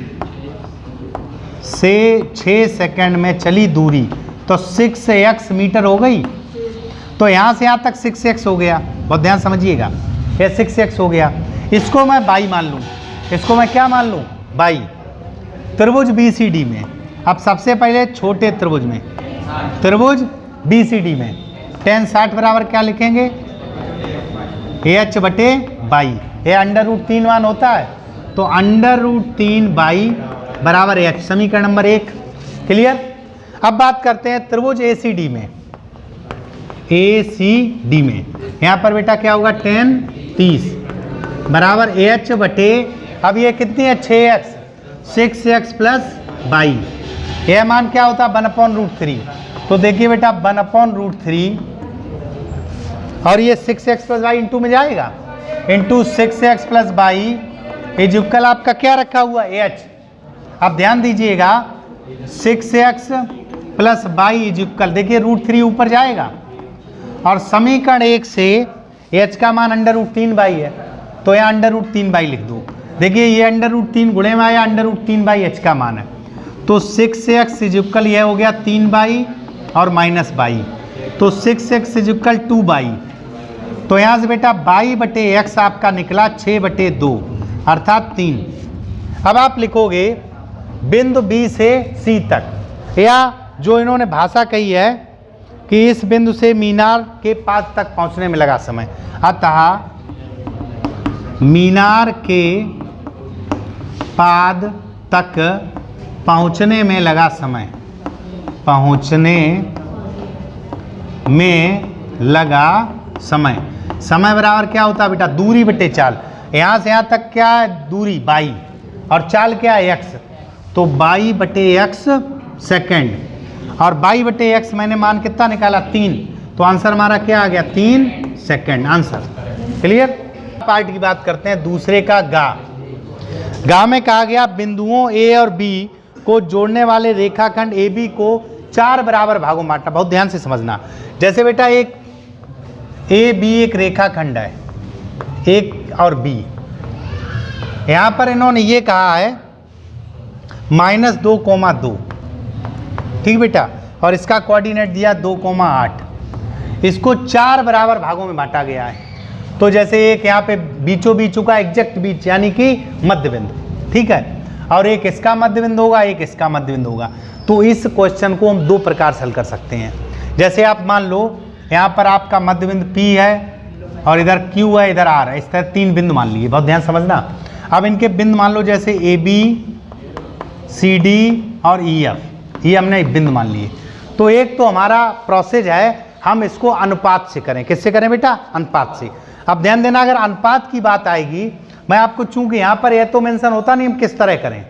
Speaker 1: से 6 सेकंड में चली दूरी तो 6x मीटर हो गई। तो यहाँ से यहाँ तक 6x हो गया, बहुत ध्यान समझिएगा, ये 6x हो गया। इसको मैं बाई मान लूँ, इसको मैं क्या मान लूँ, बाई। त्रिभुज BCD में, अब सबसे पहले छोटे त्रिभुज में, त्रिभुज BCD में tan 60 बराबर क्या लिखेंगे, h बटे बाई। ये √3 मान होता है, तो √3 बाई बराबर h, समीकरण नंबर 1। क्लियर। अब बात करते हैं त्रिभुज ACD में, ACD में यहाँ पर बेटा क्या होगा, tan 30 बराबर h बटे, अब ये कितनी है 6x, 6x प्लस बाई, यह मान क्या होता है 1/√3। तो देखिए बेटा 1/√3 और ये 6x प्लस बाई इंटू में जाएगा, into 6x plus by is equal आपका क्या रखा हुआ h। अब ध्यान दीजिएगा 6x plus by is equal, देखिए √3 ऊपर जाएगा और समीकरण 1 से h का मान √3 बाई है, तो यहाँ √3 बाई लिख दो। देखिए ये √3 गुणे में आया, √3 बाई h का मान है, तो 6x इज इक्वल यह हो गया 3 बाई और माइनस बाई, तो 6x इज इक्वल 2 बाई। तो यहाँ से बेटा बाई बटे x आपका निकला 6/2 अर्थात 3। अब आप लिखोगे बिंदु B से C तक, या जो इन्होंने भाषा कही है कि इस बिंदु से मीनार के पाद तक पहुंचने में लगा समय, अतः मीनार के पाद तक पहुंचने में लगा समय, पहुंचने में लगा समय। समय बराबर क्या होता है बेटा, दूरी बटे चाल। यहाँ से यहाँ तक क्या है दूरी बाई और चाल क्या है x, तो बाई बटे x सेकेंड, और बाई बटे x मैंने मान कितना निकाला 3, तो आंसर हमारा क्या आ गया 3 सेकेंड आंसर। क्लियर। पार्ट की बात करते हैं दूसरे का गा में कहा गया बिंदुओं A और B को जोड़ने वाले रेखाखंड AB को 4 बराबर भागों में बांटना। बहुत ध्यान से समझना, जैसे बेटा एक AB एक रेखाखंड है, एक और B, यहाँ पर इन्होंने ये कहा है -2,2, ठीक बेटा, और इसका कोऑर्डिनेट दिया 2,8। इसको 4 बराबर भागों में बांटा गया है। तो जैसे एक यहाँ पे बीचों बीचों का एग्जैक्ट बीच यानी कि मध्य बिंदु, ठीक है, और एक इसका मध्य बिंदु होगा, एक इसका मध्य बिंदु होगा। तो इस क्वेश्चन को हम 2 प्रकार से हल कर सकते हैं। जैसे आप मान लो यहाँ पर आपका मध्य बिंदु P है और इधर Q है, इधर R है, इस तरह 3 बिंदु मान लिए, बहुत ध्यान समझना। अब इनके बिंदु मान लो जैसे AB, CD और EF, ये हमने बिंदु मान लिए। तो एक तो हमारा प्रोसेस है हम इसको अनुपात से करें। किससे करें बेटा, अनुपात से। अब ध्यान देना, अगर अनुपात की बात आएगी, मैं आपको चूंकि यहाँ पर यह तो मेंशन होता नहीं हम किस तरह करें।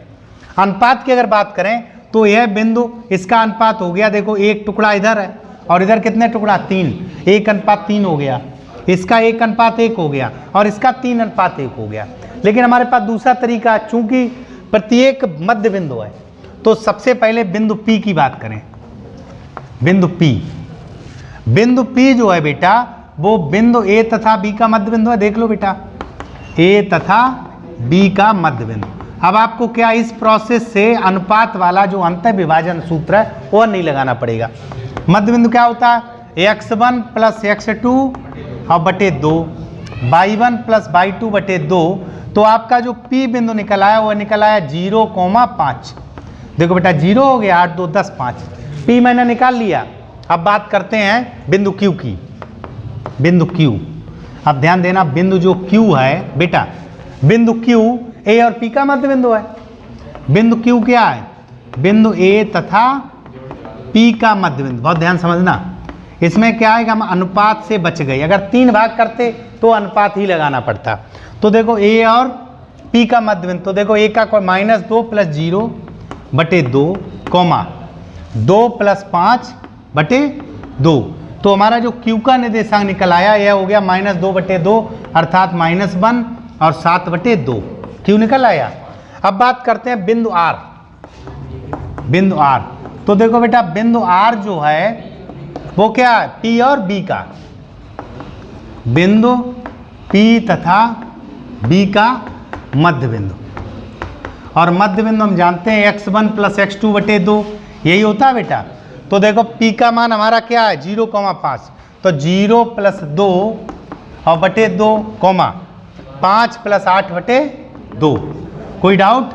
Speaker 1: अनुपात की अगर बात करें तो यह बिंदु इसका अनुपात हो गया, देखो एक टुकड़ा इधर है और इधर कितने टुकड़ा 3, 1:3 हो गया। इसका 1:1 हो गया और इसका 3:1 हो गया। लेकिन हमारे पास दूसरा तरीका, चूंकि प्रत्येक मध्य बिंदु है, तो सबसे पहले बिंदु P की बात करें। बिंदु P जो है बेटा, वो बिंदु A तथा B का मध्य बिंदु है। देख लो बेटा, A तथा B का मध्य बिंदु। अब आपको क्या इस प्रोसेस से अनुपात वाला जो अंत विभाजन सूत्र है वो नहीं लगाना पड़ेगा। मध्य बिंदु क्या होता है? x1 प्लस x2 और बटे 2, y1 प्लस y2 बटे 2। तो आपका जो P बिंदु निकल आया वो निकल आया 0,5। देखो बेटा 0 हो गया, 8 2 10 5, P मैंने निकाल लिया। अब बात करते हैं बिंदु Q की। बिंदु Q, अब ध्यान देना, बिंदु जो Q है बेटा, बिंदु Q A और P का मध्य बिंदु है। बिंदु Q क्या है? बिंदु A तथा P का मध्य बिंदु। बहुत ध्यान समझना, इसमें क्या है कि हम अनुपात से बच गए। अगर 3 भाग करते तो अनुपात ही लगाना पड़ता। तो देखो A और P का मध्य बिंदु, तो देखो A का -2 प्लस 0 बटे 2, 2 प्लस 5 बटे 2। तो हमारा जो Q का निर्देशांक निकल आया यह हो गया -2 बटे 2 अर्थात -1 और 7 बटे 2 Q निकल आया। अब बात करते हैं बिंदु R। बिंदु R, तो देखो बेटा बिंदु R जो है वो क्या है? P और B का। बिंदु P तथा B का मध्य बिंदु, और मध्य बिंदु हम जानते हैं x1 प्लस x2 बटे 2, यही होता है बेटा। तो देखो P का मान हमारा क्या है? 0,5। तो 0 प्लस 2 और बटे 2, 5 प्लस 8 बटे 2। कोई डाउट?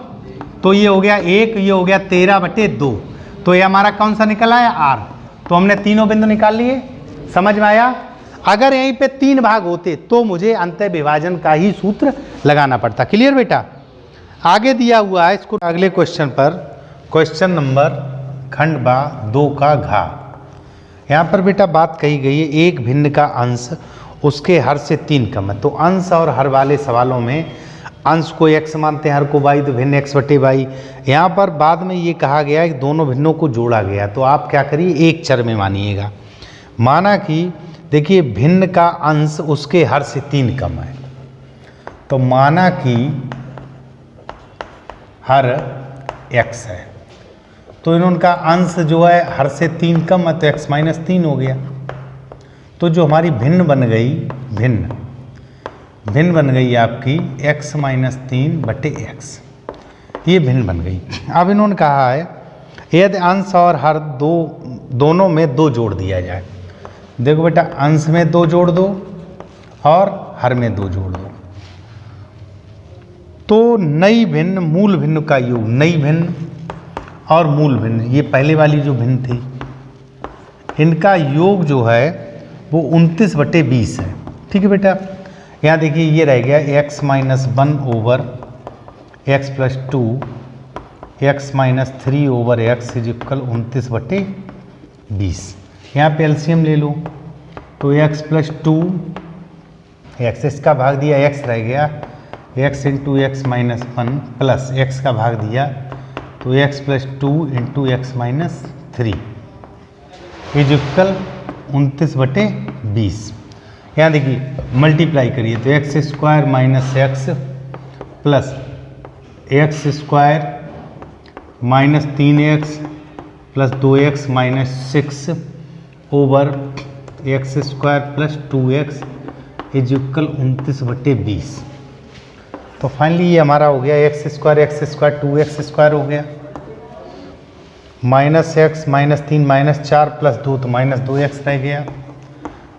Speaker 1: तो ये हो गया 1, ये हो गया 13 बटे 2। तो ये हमारा कौन सा निकला है? R। तो हमने तीनों बिंदु निकाल लिए। समझ में आया? अगर यहीं पे 3 भाग होते तो मुझे अंत विभाजन का ही सूत्र लगाना पड़ता। क्लियर बेटा? आगे दिया हुआ है इसको अगले क्वेश्चन पर, क्वेश्चन नंबर खंड बा 2 का घा। यहाँ पर बेटा बात कही गई है एक भिन्न का अंश उसके हर से 3 कम है। तो अंश और हर वाले सवालों में अंश को x मानते हैं, हर को y, तो भिन्न x बटे y। यहाँ पर बाद में ये कहा गया है कि दोनों भिन्नों को जोड़ा गया। तो आप क्या करिए, एक चर में मानिएगा। माना कि देखिए भिन्न का अंश उसके हर से 3 कम है। तो माना कि हर x है, तो इनका अंश जो है हर से 3 कम है, तो x माइनस 3 हो गया। तो जो हमारी भिन्न बन गई, भिन्न बन गई आपकी x माइनस 3 बटे x, ये भिन्न बन गई। अब इन्होंने कहा है यदि अंश और हर दोनों में 2 जोड़ दिया जाए। देखो बेटा अंश में 2 जोड़ दो और हर में 2 जोड़ दो, तो नई भिन्न मूल भिन्न का योग, नई भिन्न और मूल भिन्न, ये पहले वाली जो भिन्न थी, इनका योग जो है वो 29 बटे 20 है। ठीक है बेटा? यहाँ देखिए ये रह गया x minus 1 over x plus 2, x minus 3 over x is equal 29 बटे 20। यहाँ पे एलसीएम ले लो, तो x प्लस 2 x, इसका भाग दिया x रह गया, x into x minus 1 plus x का भाग दिया, तो x plus 2 into x minus 3 is equal 29 बटे 20। यहाँ देखिए मल्टीप्लाई करिए, तो x square minus x plus x square minus 3x plus 2x minus 6 over x square plus 2x is equal 29 बटे 20। तो फाइनली ये हमारा हो गया एक्स स्क्वायर 2x स्क्वायर हो गया, minus x minus 3 minus 4 plus 2, तो माइनस 2x रह गया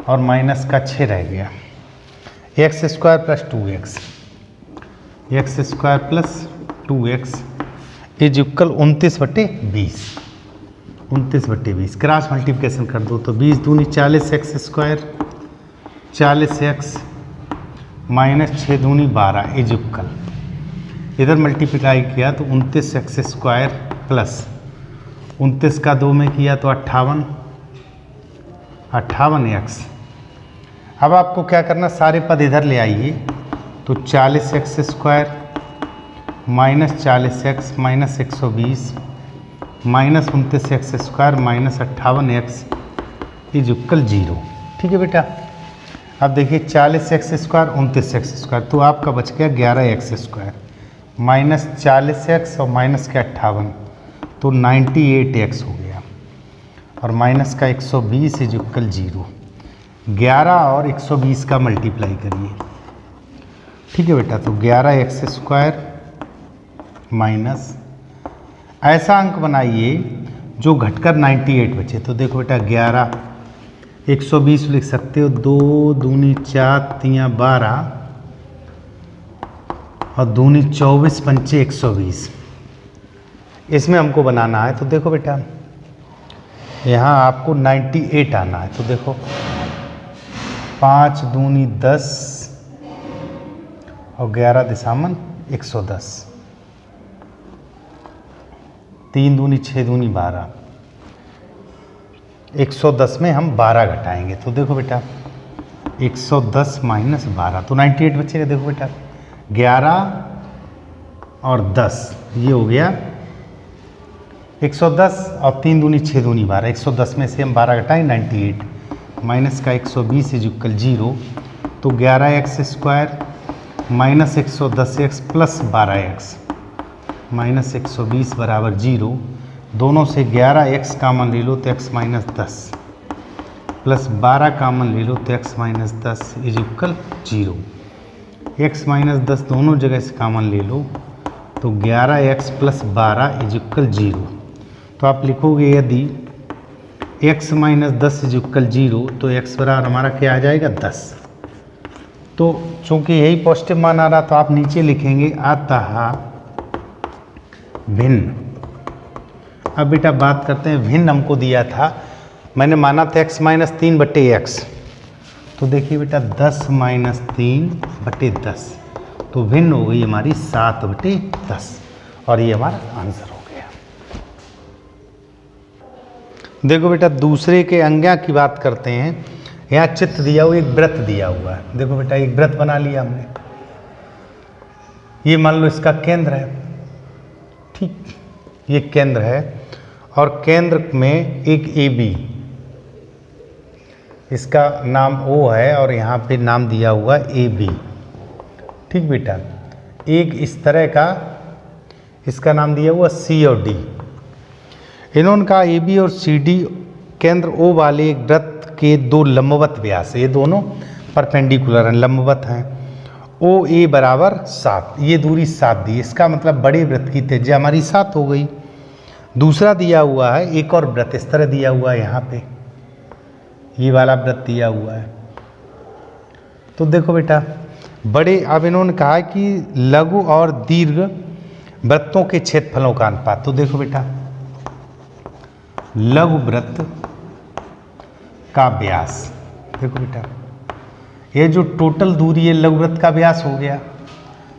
Speaker 1: और माइनस का 6 रह गया। X square plus 2x, x square plus 2x is equal 29 बटे 20। 29 बटे 20 क्रॉस मल्टीप्लिकेशन कर दो, तो 20 दूनी 40 एक्स स्क्वायर, 40x माइनस 6 दूनी 12 इज इक्वल, इधर मल्टीप्लाई किया तो 29 एक्स स्क्वायर प्लस 29 का 2 में किया तो 58x। अब आपको क्या करना, सारे पद इधर ले आइए, तो 40 x square minus 40x minus 120 minus 29 x square minus 58x is equal 0। ठीक है बेटा? अब देखिए 40x² 29x², तो आपका बच गया 11x² माइनस 40x और माइनस के 58, तो 98x हो गया। और माइनस का 120 इज इक्वल 0। 11 और 120 का मल्टीप्लाई करिए, ठीक है बेटा। तो 11x² माइनस, ऐसा अंक बनाइए जो घटकर 98 बचे। तो देखो बेटा 11, 120 लिख सकते हो, 2 दूनी 4 तियाँ 12 और दूनी 24 पंचे 120। इसमें हमको बनाना है। तो देखो बेटा यहाँ आपको 98 आना है। तो देखो 5 दूनी 10 और 11 दिशामन 110, 3 दूनी 6 दूनी 12, 110 में हम 12 घटाएंगे। तो देखो बेटा 110 माइनस 12, तो 98 बचेगा। देखो बेटा 11 और 10 ये हो गया 110 और 3 दूनी 6 दूनी 12, 110 में से हम 12 घटाएं 98 माइनस का 120 इज इक्वल 0। तो 11x² minus 110x plus 12x minus 120 बराबर 0। दोनों से 11x कामन ले लो तो x माइनस 10 प्लस 12 कामन ले लो तो x minus 10 is equal 0। x minus 10 दोनों जगह से कामन ले लो तो 11x प्लस 12 इज इक्वल 0। तो आप लिखोगे यदि x माइनस 10 इज इक्वल 0 तो x बराबर हमारा क्या आ जाएगा 10। तो चूंकि यही पॉजिटिव मान आ रहा तो आप नीचे लिखेंगे अतः भिन्न। अब बेटा बात करते हैं भिन्न हमको दिया था, मैंने माना था x माइनस 3 बटे x। तो देखिए बेटा 10 माइनस 3 बटे 10, तो भिन्न हो गई हमारी 7 बटे 10 और ये हमारा आंसर हो गया। देखो बेटा दूसरे के अंग्या की बात करते हैं। यहाँ चित्र दिया हुआ, एक वृत्त दिया हुआ है। देखो बेटा एक वृत्त बना लिया हमने, ये मान लो इसका केंद्र है, ठीक, ये केंद्र है और केंद्र में एक AB, इसका नाम O है और यहाँ पे नाम दिया हुआ AB, ठीक बेटा। एक इस तरह का इसका नाम दिया हुआ C और D। इन्होंने कहा AB और CD केंद्र O वाले एक वृत्त के दो लंबवत व्यास, ये दोनों परपेंडिकुलर हैं, लंबवत हैं। OA बराबर 7, ये दूरी 7 दी, इसका मतलब बड़े वृत्त की त्रिज्या हमारी 7 हो गई। दूसरा दिया हुआ है एक और वृत्त इस तरह दिया हुआ है, यहाँ पे ये वाला वृत्त दिया हुआ है। तो देखो बेटा बड़े, अब इन्होंने कहा कि लघु और दीर्घ वृत्तों के क्षेत्रफलों का अनुपात। तो देखो बेटा लघु वृत्त का व्यास, देखो बेटा ये जो टोटल दूरी है लघु वृत्त का व्यास हो गया,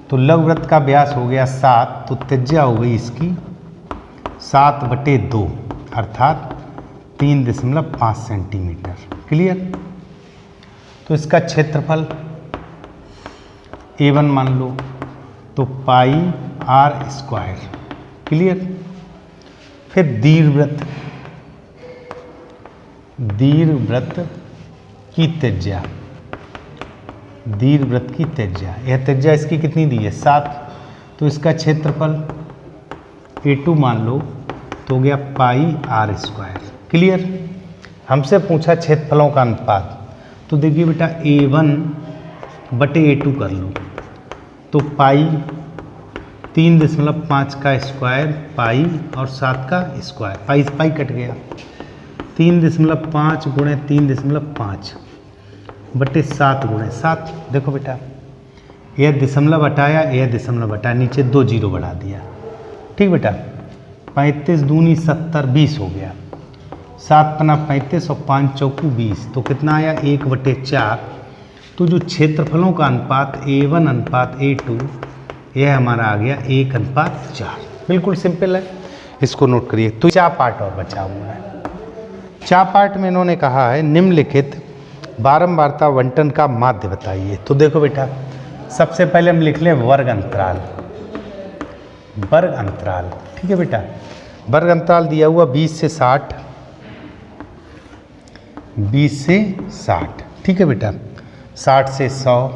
Speaker 1: तो लघु वृत्त का व्यास हो गया 7, तो त्रिज्या हो गई इसकी 7 बटे 2 अर्थात 3.5 सेंटीमीटर। क्लियर। तो इसका क्षेत्रफल A1 मान लो तो पाई r²। क्लियर। फिर दीर्घवृत्त की त्रिज्या, दीर्घवृत्त की त्रिज्या, यह त्रिज्या इसकी कितनी दी है 7, तो इसका क्षेत्रफल A2 मान लो तो हो गया पाई r²। क्लियर। हमसे पूछा क्षेत्रफलों का अनुपात, तो देखिए बेटा A1 बटे A2 कर लो तो पाई 3.5 का स्क्वायर पाई और 7 का स्क्वायर, पाई पाई कट गया, 3.5 गुणे 3.5 बटे 7 गुणे 7। देखो बेटा यह दशमलव हटाया, यह दशमलव हटाया, नीचे 2 जीरो बढ़ा दिया, ठीक बेटा। 35 दूनी 70, 20 हो गया, 7 पना 35 और 5 चौकू 20, तो कितना आया 1/4। तो जो क्षेत्रफलों का अनुपात A1 अनुपात A2 यह हमारा आ गया 1/4। बिल्कुल सिंपल है, इसको नोट करिए। तो 4 पार्ट और बचा हुआ है। 4 पार्ट में इन्होंने कहा है निम्नलिखित बारंबारता बंटन का माध्य बताइए। तो देखो बेटा सबसे पहले हम लिख लें वर्ग अंतराल, वर्ग अंतराल, ठीक है बेटा। वर्ग अंतराल दिया हुआ 20 से 60, 20 से 60, ठीक है बेटा। 60 से 100,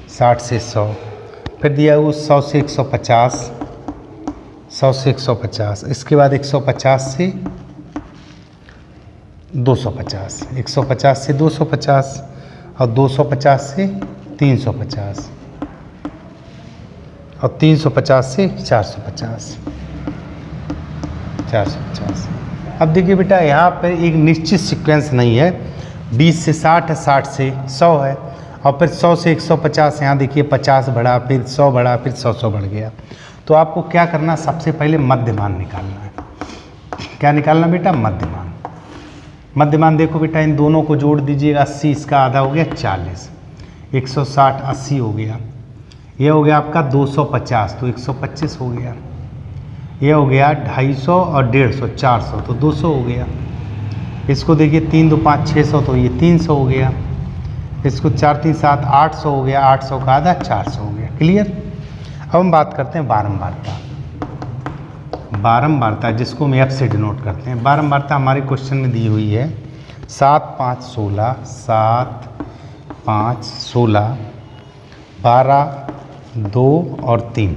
Speaker 1: 60 से 100, फिर दिया वो 100 से 150, 100 से 150, इसके बाद 150 से 250, 150 से 250 और 250 से 350 और 350 से 450, 450। अब देखिए बेटा यहाँ पर एक निश्चित सीक्वेंस नहीं है, 20 से 60 है, 60 से 100 है और फिर 100 से 150, यहाँ देखिए 50 बढ़ा, फिर 100 बढ़ा, फिर 100 बढ़ गया। तो आपको क्या करना, सबसे पहले मध्यमान निकालना है। क्या निकालना बेटा? मध्यमान। मध्यमान देखो बेटा, इन दोनों को जोड़ दीजिएगा, 80 इसका आधा हो गया 40, 160 80 हो गया, ये हो गया आपका 250 तो 125 हो गया, ये हो गया 250 और 150 400 तो 200 हो गया। इसको देखिए 3 2 5 600 तो ये 300 हो गया, इसको 4 3 7 800 हो गया, 800 का आधा 400 हो गया। क्लियर? अब हम बात करते हैं बारंबारता। बारंबारता जिसको हम एफ से डिनोट करते हैं, बारंबारता हमारे क्वेश्चन में दी हुई है 7 5 16, 7 5 16, 12 2 और 3।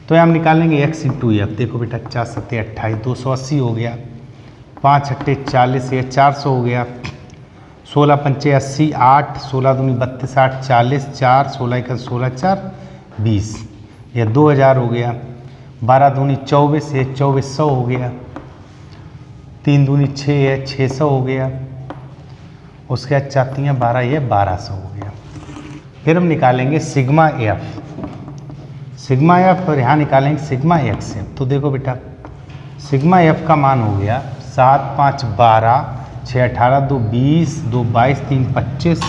Speaker 1: तो हम निकालेंगे x इंटू एफ। देखो बेटा 4 7 28 280 हो गया, 5 8 40, ये 400 हो गया, 16 5 80, 8 16 दूनी 32 8 40, 4 16 1 16 4 20, यह 2000 हो गया, 12 दूनी 24, ये 2400 हो गया, 3 दूनी 6 है 600 हो गया, उसके बाद 4 3 12, ये 1200 हो गया। फिर हम निकालेंगे सिग्मा एफ, सिग्मा एफ और यहाँ निकालेंगे सिग्मा एक्स एफ। तो देखो बेटा सिग्मा एफ का मान हो गया 7 5 12, 6 18 2 20, 2 22 3 25,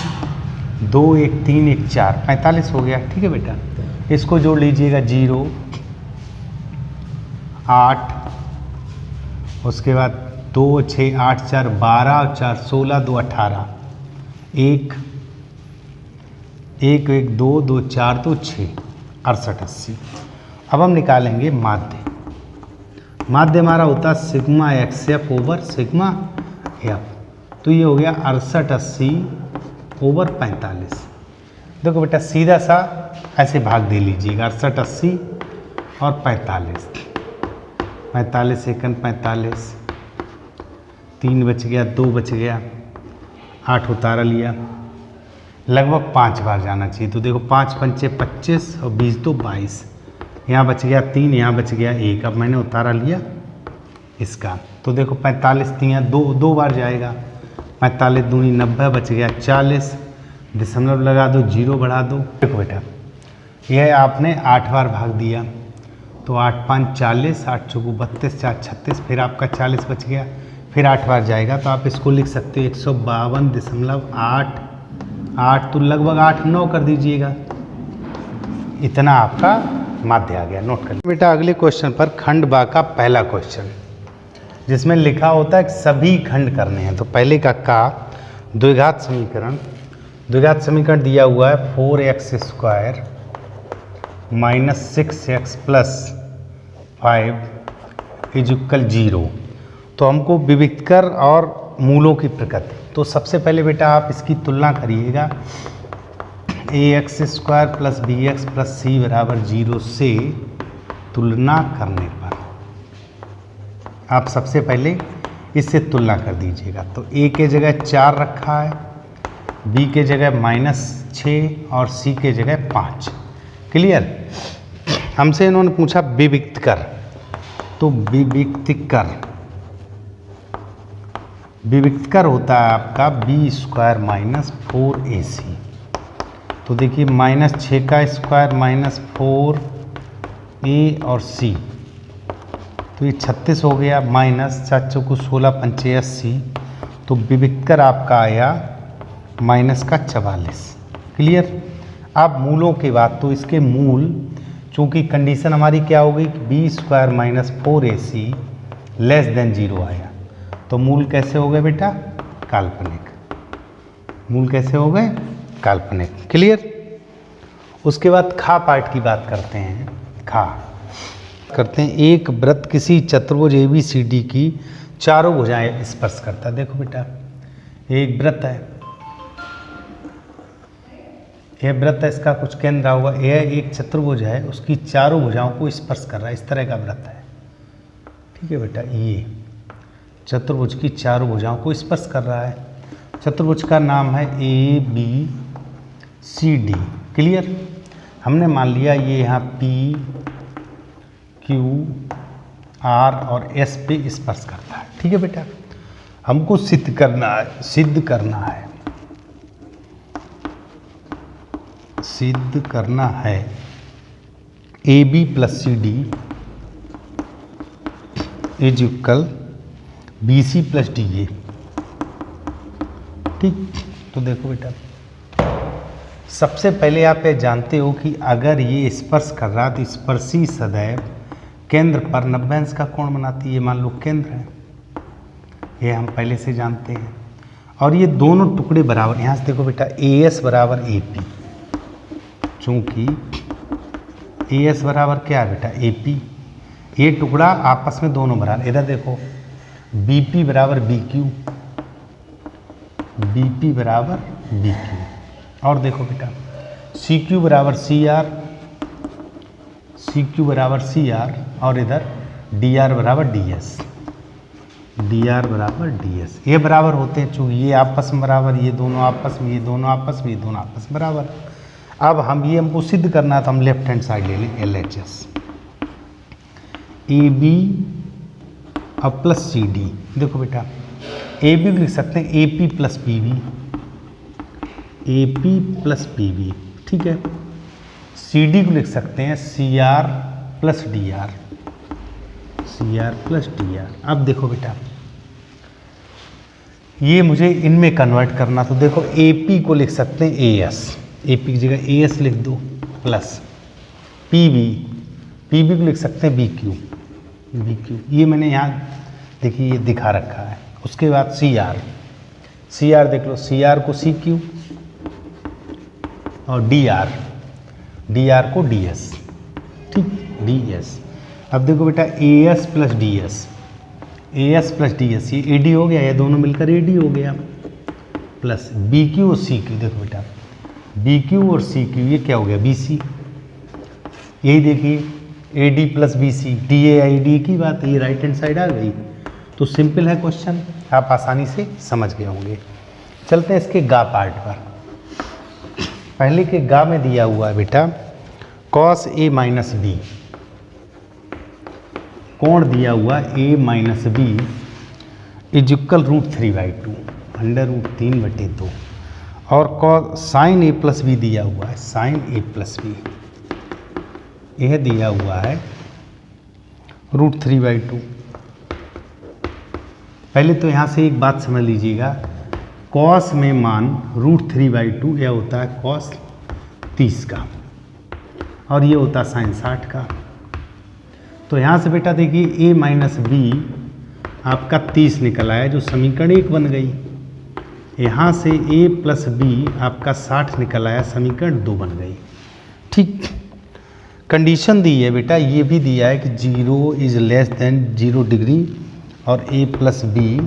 Speaker 1: 2 1 3 1 4 45 हो गया। ठीक है बेटा, इसको जोड़ लीजिएगा 0 8, उसके बाद 2 6 8 4 12 और 4 16 2 18, 1 1 1 2 2 4 2 6 68 80। अब हम निकालेंगे माध्य। माध्य हमारा होता है sigma x F over sigma F. तो ये हो गया 68 80 ओवर 45। देखो बेटा सीधा सा ऐसे भाग दे लीजिएगा, 68 80 और 45, 45 सेकंड 45, 3 बच गया, 2 बच गया, 8 उतारा लिया, लगभग 5 बार जाना चाहिए। तो देखो 5 पंचे 25 और 20 2 22, यहाँ बच गया 3, यहाँ बच गया 1। अब मैंने उतारा लिया इसका, तो देखो 45 3 2 बार जाएगा, 45 दूनी 90, बच गया 40, दशमलव लगा दो, 0 बढ़ा दो। देखो बेटा यह आपने 8 बार भाग दिया, तो 8 5 40, 8 चौको 32, 4 36, फिर आपका 40 बच गया, फिर 8 बार जाएगा। तो आप इसको लिख सकते हो 152.88, तो लगभग 8 9 कर दीजिएगा, इतना आपका माध्य आ गया। नोट कर लीजिए बेटा। अगले क्वेश्चन पर खंड बा का पहला क्वेश्चन, जिसमें लिखा होता है कि सभी खंड करने हैं। तो पहले का द्विघात समीकरण, द्विघात समीकरण दिया हुआ है 4x² minus 6x plus 5 equal 0। तो हमको विविक्तर और मूलों की प्रकृति। तो सबसे पहले बेटा आप इसकी तुलना करिएगा, ax² plus bx plus c बराबर 0 से तुलना करने पर आप सबसे पहले इससे तुलना कर दीजिएगा। तो a के जगह 4 रखा है, b के जगह -6 और c के जगह 5। क्लियर? हमसे इन्होंने पूछा विविक्तर, तो विविक्तर होता है आपका b² माइनस 4ac। तो देखिए -6 का स्क्वायर माइनस 4a और c, तो ये 36 हो गया, माइनस 4 चौको 16 पंचे 80, तो विविक्तर आपका आया माइनस का 44। क्लियर? अब मूलों की बात, तो इसके मूल, चूंकि कंडीशन हमारी क्या हो गई कि b² minus 4ac less than 0 आया, तो मूल कैसे हो गए बेटा? काल्पनिक। मूल कैसे हो गए? काल्पनिक। क्लियर? उसके बाद खा पार्ट की बात करते हैं। खा करते हैं, एक वृत्त किसी चतुर्भुज ABCD की चारों भुजाएं स्पर्श करता है। देखो बेटा एक वृत्त है, यह वृत्त है, इसका कुछ केंद्र हुआ, यह एक चतुर्भुज है, उसकी चारों भुजाओं को स्पर्श कर रहा है, इस तरह का वृत्त है। ठीक है बेटा, ये चतुर्भुज की चारों भुजाओं को स्पर्श कर रहा है। चतुर्भुज का नाम है ABCD। क्लियर? हमने मान लिया ये यहाँ P Q R और S पे स्पर्श करता है। ठीक है बेटा, हमको सिद्ध करना है, सिद्ध करना है AB + CD is equal BC + DA। ठीक, तो देखो बेटा, सबसे पहले आप ये जानते हो कि अगर ये स्पर्श कर रहा तो स्पर्शी सदैव केंद्र पर 90 अंश का कोण बनाती है। मान लो केंद्र है, ये हम पहले से जानते हैं। और ये दोनों टुकड़े बराबर, यहाँ से देखो बेटा AS बराबर AP, चूँकि AS बराबर क्या है बेटा AP, ये टुकड़ा आपस में दोनों बराबर। इधर देखो BP बराबर BQ, BP बराबर BQ। और देखो बेटा CQ बराबर CR, CQ बराबर CR, और इधर DR बराबर DS, DR बराबर DS। ये बराबर होते हैं, चूँकि ये आपस में बराबर, ये दोनों आपस में, ये दोनों आपस में, ये दोनों आपस में बराबर। अब हमको सिद्ध करना है, तो हम लेफ्ट हैंड साइड ले लें LHS। AB और प्लस CD, देखो बेटा AB लिख सकते हैं AP + PB, AP + PB। ठीक है, CD को लिख सकते हैं CR + DR, CR + DR। अब देखो बेटा, ये मुझे इनमें कन्वर्ट करना, तो देखो AP को लिख सकते हैं AS, AP की जगह AS लिख दो, प्लस PB को लिख सकते हैं BQ, ये मैंने यहाँ देखिए ये दिखा रखा है। उसके बाद CR देख लो, CR को CQ और DR को DS। ठीक, DS। अब देखो बेटा AS + DS, ये AD हो गया, ये दोनों मिलकर AD हो गया, प्लस BQ और CQ। देखो बेटा BQ और CQ ये क्या हो गया BC। यही देखिए AD + BC, DAID की बात है, ये राइट हैंड साइड आ गई। तो सिंपल है क्वेश्चन, आप आसानी से समझ गए होंगे। चलते हैं इसके गा पार्ट पर। पहले के गा में दिया हुआ है बेटा cos A - B, कोण दिया हुआ A - B इज इक्वल √3/2, √3/2। और sin A + B दिया हुआ है, sin A + B यह दिया हुआ है √3/2। पहले तो यहाँ से एक बात समझ लीजिएगा, cos में मान √3/2 यह होता है cos 30 का, और ये होता है sin 60 का। तो यहाँ से बेटा देखिए A - B आपका 30 निकल आया, जो समीकरण 1 बन गई। यहाँ से A + B आपका 60 निकल आया, समीकरण 2 बन गई। ठीक, कंडीशन दी है बेटा, ये भी दिया है कि 0 इज लेस देन 0 डिग्री और A + B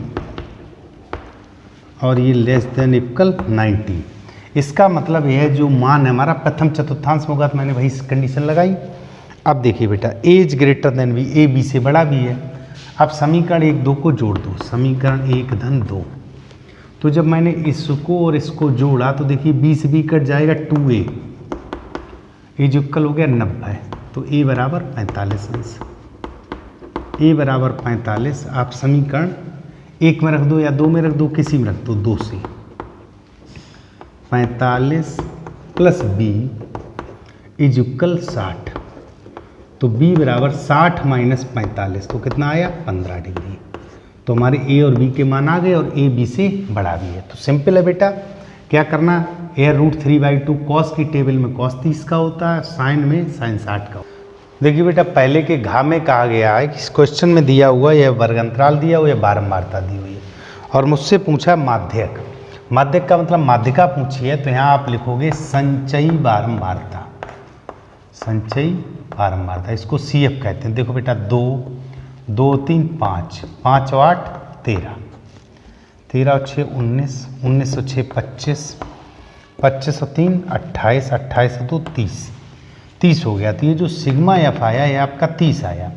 Speaker 1: और ये लेस देन इक्वल 90। इसका मतलब यह है जो मान है हमारा प्रथम चतुर्थांश में होगा, तो मैंने वही कंडीशन लगाई। अब देखिए बेटा A is greater than B, A B से बड़ा भी है। अब समीकरण 1 2 को जोड़ दो, समीकरण 1 - 2। तो जब मैंने इसको और इसको जोड़ा तो देखिए B से B कट जाएगा, 2A इज इक्वल हो गया 90। तो A बराबर 45 अंश, A बराबर 45। आप समीकरण 1 में रख दो या 2 में रख दो, किसी में रख दो, 2 से 45 + B इज इक्वल 60। तो B बराबर 60 - 45, तो कितना आया 15 डिग्री। तो हमारे A और B के मान आ गए, और A B से बड़ा भी है। तो सिंपल है बेटा, क्या करना, यह √3/2 cos की टेबल में cos 30 का होता है, साइन में sin 60 का। देखिए बेटा पहले के घा में कहा गया है कि इस क्वेश्चन में दिया हुआ यह वर्ग अंतराल दिया हुआ है, बारंबारता दी हुई है, और मुझसे पूछा माध्यक। माध्यक का मतलब माध्यिका पूछी है, तो यहाँ आप लिखोगे संचयी बारंबारता, संचयी बारंबारता, इसको CF कहते हैं। देखो बेटा 2 2 3 5 5 और 8 13 13 और 6 19 19 और 6 25 25 और 3 28, 28 से 2 30, 30 हो गया। तो ये जो सिग्मा एफ आया ये आपका 30 आया,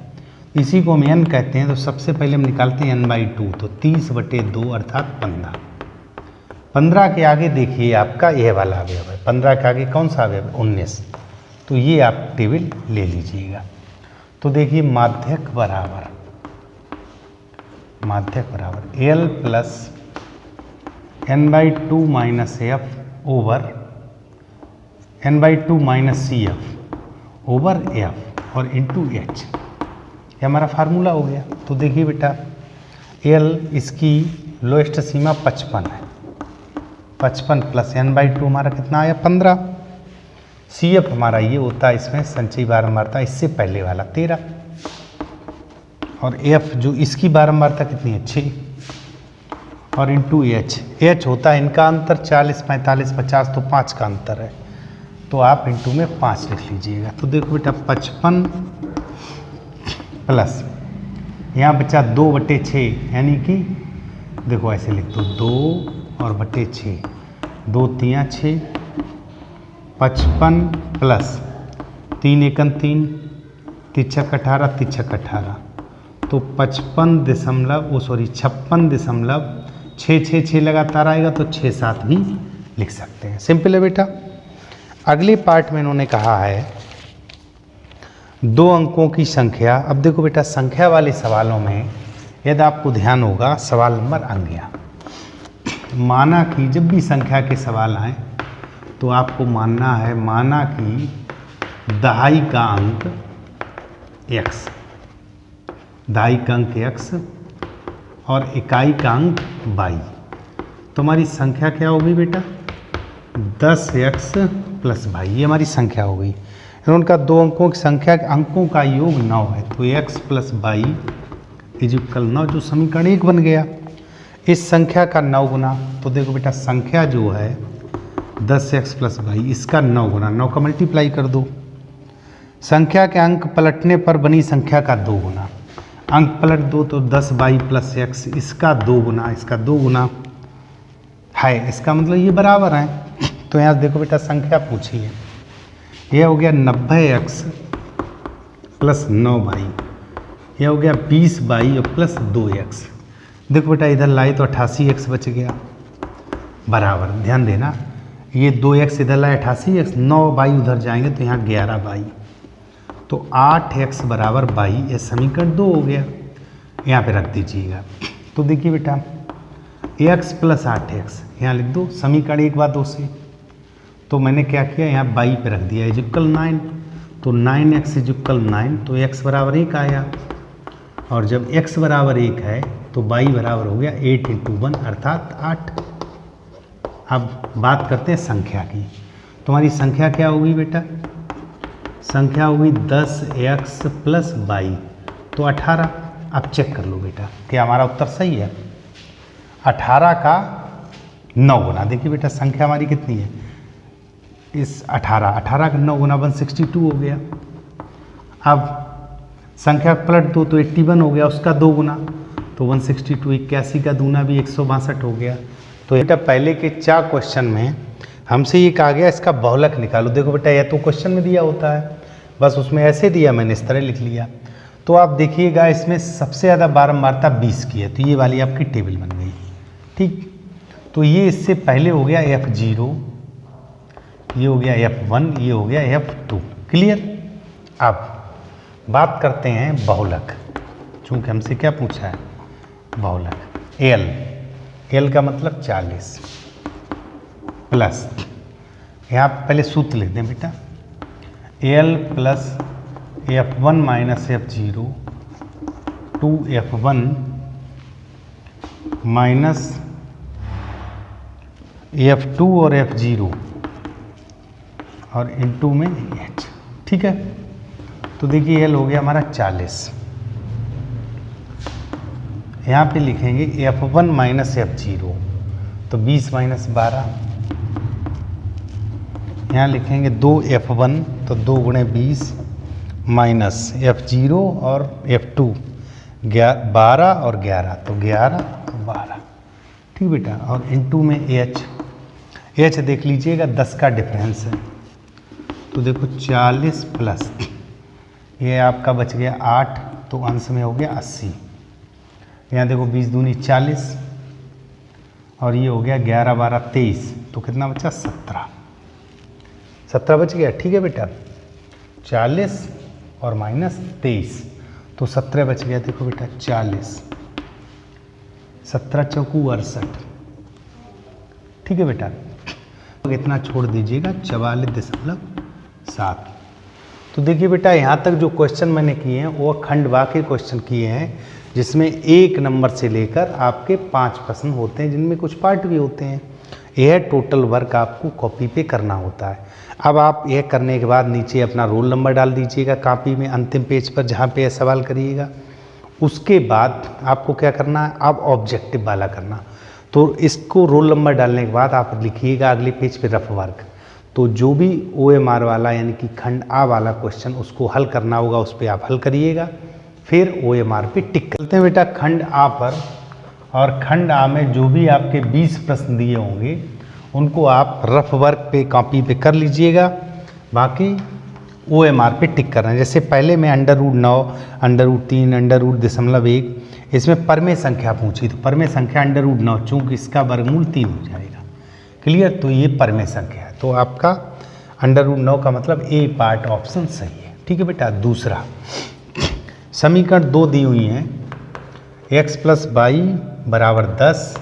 Speaker 1: इसी को हम एन कहते हैं। तो सबसे पहले हम निकालते हैं n/2, तो 30/2 अर्थात 15। 15 के आगे देखिए आपका यह वाला अवयव है, 15 के आगे कौन सा अवयव है? 19। तो ये आप टेबल ले लीजिएगा। तो देखिए माध्यक बराबर L plus n/2 minus F over n/2 minus C F over F और इंटू एच, ये हमारा फार्मूला हो गया। तो देखिए बेटा L इसकी लोएस्ट सीमा 55 है, 55 प्लस n/2 हमारा कितना आया? 15। सी एफ हमारा ये होता है इसमें संचयी बारंबारता इससे पहले वाला 13, और एफ जो इसकी बारंबारता कितनी है? 6, और इंटू एच होता है इनका अंतर 40, 45, 50, तो 5 का अंतर है, तो आप इंटू में 5 लिख लीजिएगा। तो देखो बेटा 55 प्लस यहाँ बचा 2/6, यानी कि देखो ऐसे लिख दो 2 और बटे 6, 2 3 6, 55 प्लस 3 1 3, 3 6 18, 3 6 18, तो 56.6 लगातार आएगा, तो 6 7 भी लिख सकते हैं। सिंपल है बेटा। अगले पार्ट में इन्होंने कहा है 2 अंकों की संख्या। अब देखो बेटा संख्या वाले सवालों में यदि आपको ध्यान होगा सवाल नंबर आ गया, माना कि जब भी संख्या के सवाल आए तो आपको मानना है, माना कि दहाई का अंक x, दहाई का अंक x और इकाई का अंक y, तो हमारी संख्या क्या होगी बेटा? 10x प्लस y, ये हमारी संख्या हो गई। उनका 2 अंकों की संख्या के अंकों का योग 9 है, तो x प्लस y इक्वल 9, जो समीकरण 1 बन गया। इस संख्या का 9 गुना, तो देखो बेटा संख्या जो है 10x प्लस y, इसका 9 गुना, 9 का मल्टीप्लाई कर दो। संख्या के अंक पलटने पर बनी संख्या का 2 गुना, अंक पलट दो तो 10y प्लस x, इसका 2 गुना, इसका 2 गुना है, इसका मतलब ये बराबर है। तो यहाँ देखो बेटा संख्या पूछी है, यह हो गया 90x प्लस 9y, यह हो गया 20y और प्लस 2x। देखो बेटा इधर लाए तो 88x बच गया, बराबर, ध्यान देना ये 2x इधर लाए 88x, 9y उधर जाएंगे तो यहाँ 11y, तो 8x बराबर y, ये समीकरण 2 हो गया, यहाँ पे रख दीजिएगा। तो देखिए बेटा x प्लस 8x यहाँ लिख दो, समीकरण 1 बार 2 से, तो मैंने क्या किया यहाँ y पे रख दिया इक्वल 9, तो 9x इक्वल 9, तो x बराबर 1 आया, और जब x बराबर 1 है तो y बराबर हो गया 8 × 1 अर्थात 8। अब बात करते हैं संख्या की, तो हमारी संख्या क्या होगी बेटा? संख्या होगी 10x प्लस y, तो 18। अब चेक कर लो बेटा कि हमारा उत्तर सही है। 18 का 9 गुना, देखिए बेटा संख्या हमारी कितनी है? इस 18 का 9 गुना 162 हो गया। अब संख्या पलट दो तो 81 हो गया, उसका 2 गुना, तो 162, 81 का दूना भी 162 हो गया। तो बेटा पहले के 4 क्वेश्चन में हमसे ये कहा गया इसका बहुलक निकालो। देखो बेटा यह तो क्वेश्चन में दिया होता है, बस उसमें ऐसे दिया, मैंने इस तरह लिख लिया। तो आप देखिएगा इसमें सबसे ज़्यादा बारंबारता 20 की है, तो ये वाली आपकी टेबल बन गई। ठीक, तो ये इससे पहले हो गया F0, ये हो गया F1, ये हो गया F2। क्लियर। अब बात करते हैं बहुलक, चूँकि हमसे क्या पूछा है? बहुलक। L का मतलब 40 प्लस, यहाँ पहले सूत्र लिख दें बेटा, L plus F1 minus F0 2F1 minus F2 और F0 और इनटू में H। ठीक है, तो देखिए L हो गया हमारा 40, यहाँ पे लिखेंगे F1 माइनस F0, तो 20 माइनस 12, यहाँ लिखेंगे 2F1, तो 2 गुणे 20 माइनस F0 और F2 12 और 11, तो 11 और 12। ठीक बेटा, और इनटू में H, एच देख लीजिएगा 10 का डिफरेंस है, तो देखो 40 प्लस ये आपका बच गया 8, तो अंश में हो गया 80। यहाँ देखो 20 दूनी 40 और ये हो गया 11 12 23, तो कितना बचा 17 बच गया। ठीक है बेटा, 40 और माइनस 23, तो 17 बच गया। देखो बेटा 40, 17 चौकू 68। ठीक है बेटा, इतना छोड़ दीजिएगा 44.7। तो देखिए बेटा यहाँ तक जो क्वेश्चन मैंने किए हैं वो खंडवा के क्वेश्चन किए हैं, जिसमें 1 नंबर से लेकर आपके 5 प्रश्न होते हैं, जिनमें कुछ पार्ट भी होते हैं। यह टोटल वर्क आपको कॉपी पे करना होता है। अब आप यह करने के बाद नीचे अपना रोल नंबर डाल दीजिएगा कॉपी में, अंतिम पेज पर जहाँ पे यह सवाल करिएगा। उसके बाद आपको क्या करना है, अब ऑब्जेक्टिव वाला करना। तो इसको रोल नंबर डालने के बाद आप लिखिएगा अगले पेज पे रफ वर्क। तो जो भी OMR वाला यानी कि खंड आ वाला क्वेश्चन उसको हल करना होगा, उस पर आप हल करिएगा, फिर OMR पे टिक करते हैं बेटा खंड आ पर। और खंड आ में जो भी आपके 20 प्रश्न दिए होंगे उनको आप रफ वर्क पे कॉपी पे कर लीजिएगा, बाकी OMR पे टिक करना है। जैसे पहले में √9, √3, √0.1 इसमें परमेय संख्या पूछी, तो परमेय संख्या √9, चूँकि इसका वर्गमूल 3 हो जाएगा। क्लियर, तो ये परमेय संख्या है, तो आपका √9 का मतलब ए पार्ट ऑप्शन सही है। ठीक है बेटा, दूसरा समीकरण 2 दी हुई हैं, x + y = 10,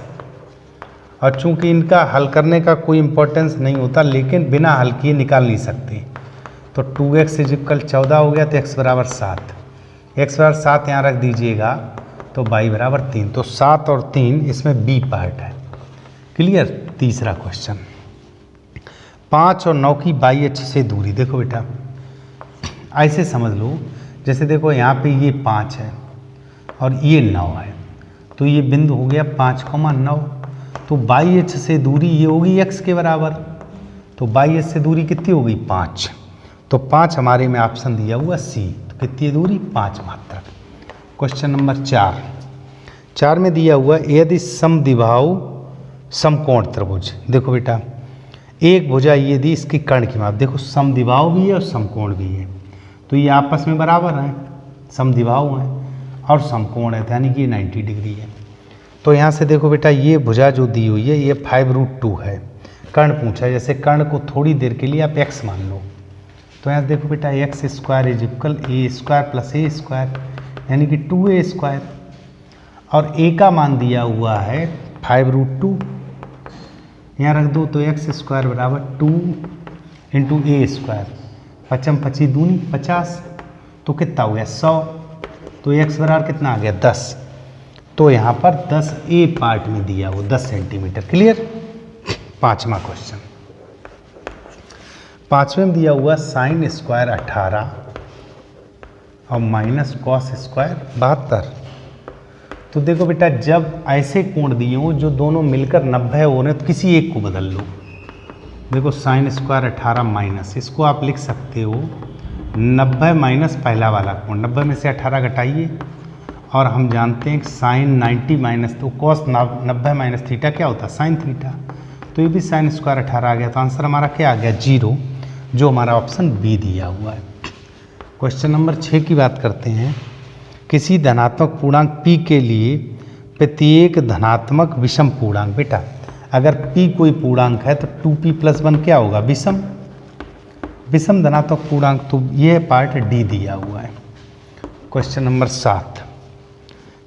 Speaker 1: और चूंकि इनका हल करने का कोई इंपॉर्टेंस नहीं होता, लेकिन बिना हल किए निकाल नहीं सकते। तो 2x = 14 हो गया, तो x = 7, x = 7 यहाँ रख दीजिएगा, तो y = 3, तो 7 और 3 इसमें बी पार्ट है। क्लियर। तीसरा क्वेश्चन, 5 और 9 की बाई अक्ष से दूरी। देखो बेटा ऐसे समझ लो, जैसे देखो यहाँ पे ये 5 है और ये 9 है, तो ये बिंदु हो गया 5,9, तो बाई अक्ष से दूरी ये होगी x के बराबर, तो बाई अक्ष से दूरी कितनी होगी 5, तो 5 हमारे में ऑप्शन दिया हुआ C, तो कितनी दूरी 5 मात्रक। क्वेश्चन नंबर 4 में दिया हुआ, यदि समद्विबाहु समकोण त्रिभुज। देखो बेटा एक भुजा ये दी, इसकी कर्ण की माप देखो, समद्विबाहु भी है और समकोण भी है, तो ये आपस में बराबर हैं, समद्विबाहु हैं और समकोण है, यानी कि 90 डिग्री है। तो यहाँ से देखो बेटा ये भुजा जो दी हुई है ये 5√2 है। कर्ण पूछा है, जैसे कर्ण को थोड़ी देर के लिए आप x मान लो, तो यहाँ देखो बेटा x² = a² + a², यानी कि 2a², और a का मान दिया हुआ है 5√2, यहाँ रख दो, तो x² = 2 × a², 5 × 5 दूनी 50, तो कितना हो गया 100, तो x बराबर कितना आ गया 10, तो यहाँ पर 10 ए पार्ट में दिया वो 10 सेंटीमीटर। क्लियर। पांचवा क्वेश्चन, पांचवें में दिया हुआ sin² 18 और -cos² 72। तो देखो बेटा जब ऐसे कोण दिए हो जो दोनों मिलकर 90 हो रहे हैं, तो किसी एक को बदल लो। देखो sin² 18 माइनस, इसको आप लिख सकते हो 90 माइनस पहला वाला कोण, 90 में से 18 घटाइए, और हम जानते हैं कि sin 90 माइनस, तो cos 90 माइनस थीटा क्या होता है sin थीटा, तो ये भी sin² 18 आ गया, तो आंसर हमारा क्या आ गया 0, जो हमारा ऑप्शन बी दिया हुआ है। क्वेश्चन नंबर 6 की बात करते हैं, किसी धनात्मक पूर्णांक p के लिए प्रत्येक धनात्मक विषम पूर्णांक। बेटा अगर p कोई पूर्णांक है तो 2p + 1 क्या होगा विषम धनात्मक पूर्णांक, तो यह पार्ट डी दिया हुआ है। क्वेश्चन नंबर 7,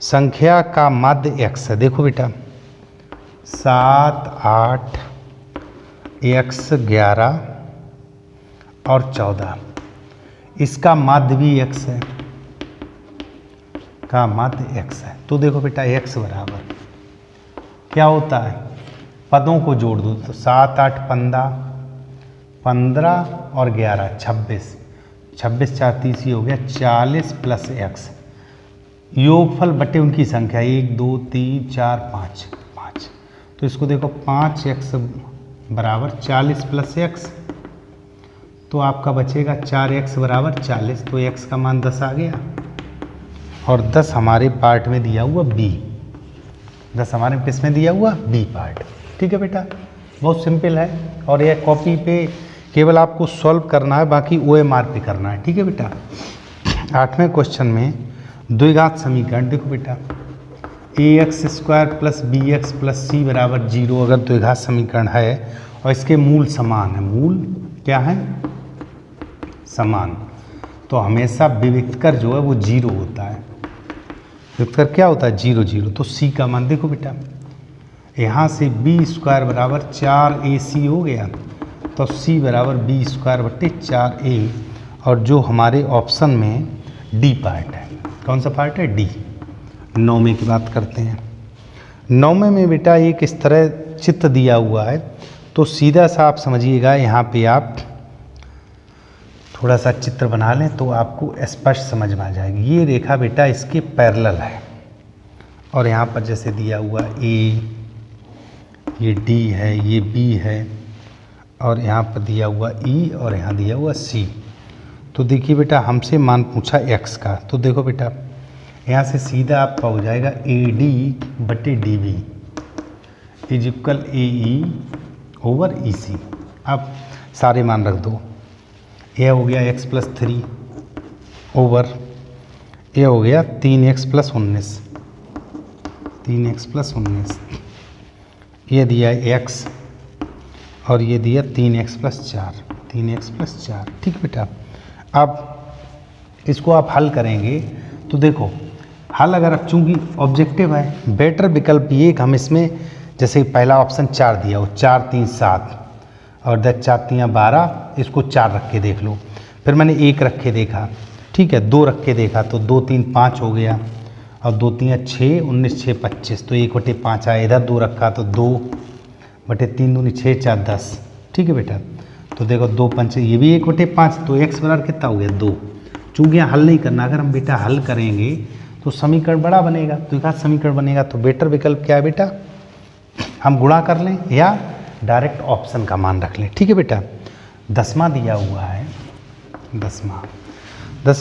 Speaker 1: संख्या का माध्य x है। देखो बेटा 7, 8, x 11 और 14, इसका माध्य भी x है, का माध्य x है। तो देखो बेटा x बराबर क्या होता है, पदों को जोड़ दो, तो 7, 8, 15 और 11 26, 26 4 30 हो गया 40 + x, योगफल बटे उनकी संख्या 1 2 3 4 5, तो इसको देखो 5x = 40 + x, तो आपका बचेगा 4x = 40, तो x का मान 10 आ गया, और 10 हमारे पार्ट में दिया हुआ बी, 10 हमारे किस में दिया हुआ बी पार्ट। ठीक है बेटा, बहुत सिंपल है और यह कॉपी पे केवल आपको सॉल्व करना है, बाकी OMR पे करना है। ठीक है बेटा। 8वें क्वेश्चन में द्विघात समीकरण देखो बेटा, ax² + bx + c = 0 अगर द्विघात समीकरण है और इसके मूल समान है, मूल क्या है? समान, तो हमेशा विविक्तर जो है वो 0 होता है। विविक्तर क्या होता है? 0 0। तो c का मान देखो बेटा, यहाँ से b² = 4ac हो गया, तो c = b² / 4a, और जो हमारे ऑप्शन में डी पार्ट है, कौन सा पार्ट है? डी। 9वें की बात करते हैं। 9वें में बेटा एक इस तरह चित्र दिया हुआ है, तो सीधा सा आप समझिएगा, यहाँ पे आप थोड़ा सा चित्र बना लें तो आपको स्पष्ट समझ में आ जाएगी। ये रेखा बेटा इसके पैरेलल है, और यहाँ पर जैसे दिया हुआ ए, ये डी है, ये बी है, और यहाँ पर दिया हुआ ई, और यहाँ दिया हुआ सी। तो देखिए बेटा, हमसे मान पूछा एक्स का, तो देखो बेटा यहाँ से सीधा आपका हो जाएगा AD/DB = AE/EC। अब सारे मान रख दो, यह हो गया x + 3 ओवर यह हो गया 3x + 19, 3x + 19, ये दिया x और ये दिया 3x + 4, 3x + 4। ठीक बेटा। अब इसको आप हल करेंगे तो देखो, हल अगर अब चूँकि ऑब्जेक्टिव है, बेटर विकल्प ये कि हम इसमें जैसे पहला ऑप्शन 4 दिया हो, 4 3 7 और 10 4 3 12, इसको 4 रख के देख लो। फिर मैंने 1 रख के देखा, ठीक है, 2 रख के देखा तो 2 3 5 हो गया, और 2 3 6, 19 6 25, तो 1/5 आया। इधर 2 रखा तो 2/3 दूनी 6 4 10। ठीक है बेटा। तो देखो 2 5, ये भी 1/5, तो x बराबर कितना हो गया? 2। चूँकि यहाँ हल नहीं करना, अगर हम बेटा हल करेंगे तो समीकरण बड़ा बनेगा, द्विघात समीकरण बनेगा। तो बेटर विकल्प क्या है बेटा? हम गुणा कर लें या डायरेक्ट ऑप्शन का मान रख लें। ठीक है बेटा। 10वां दिया हुआ है, 10वें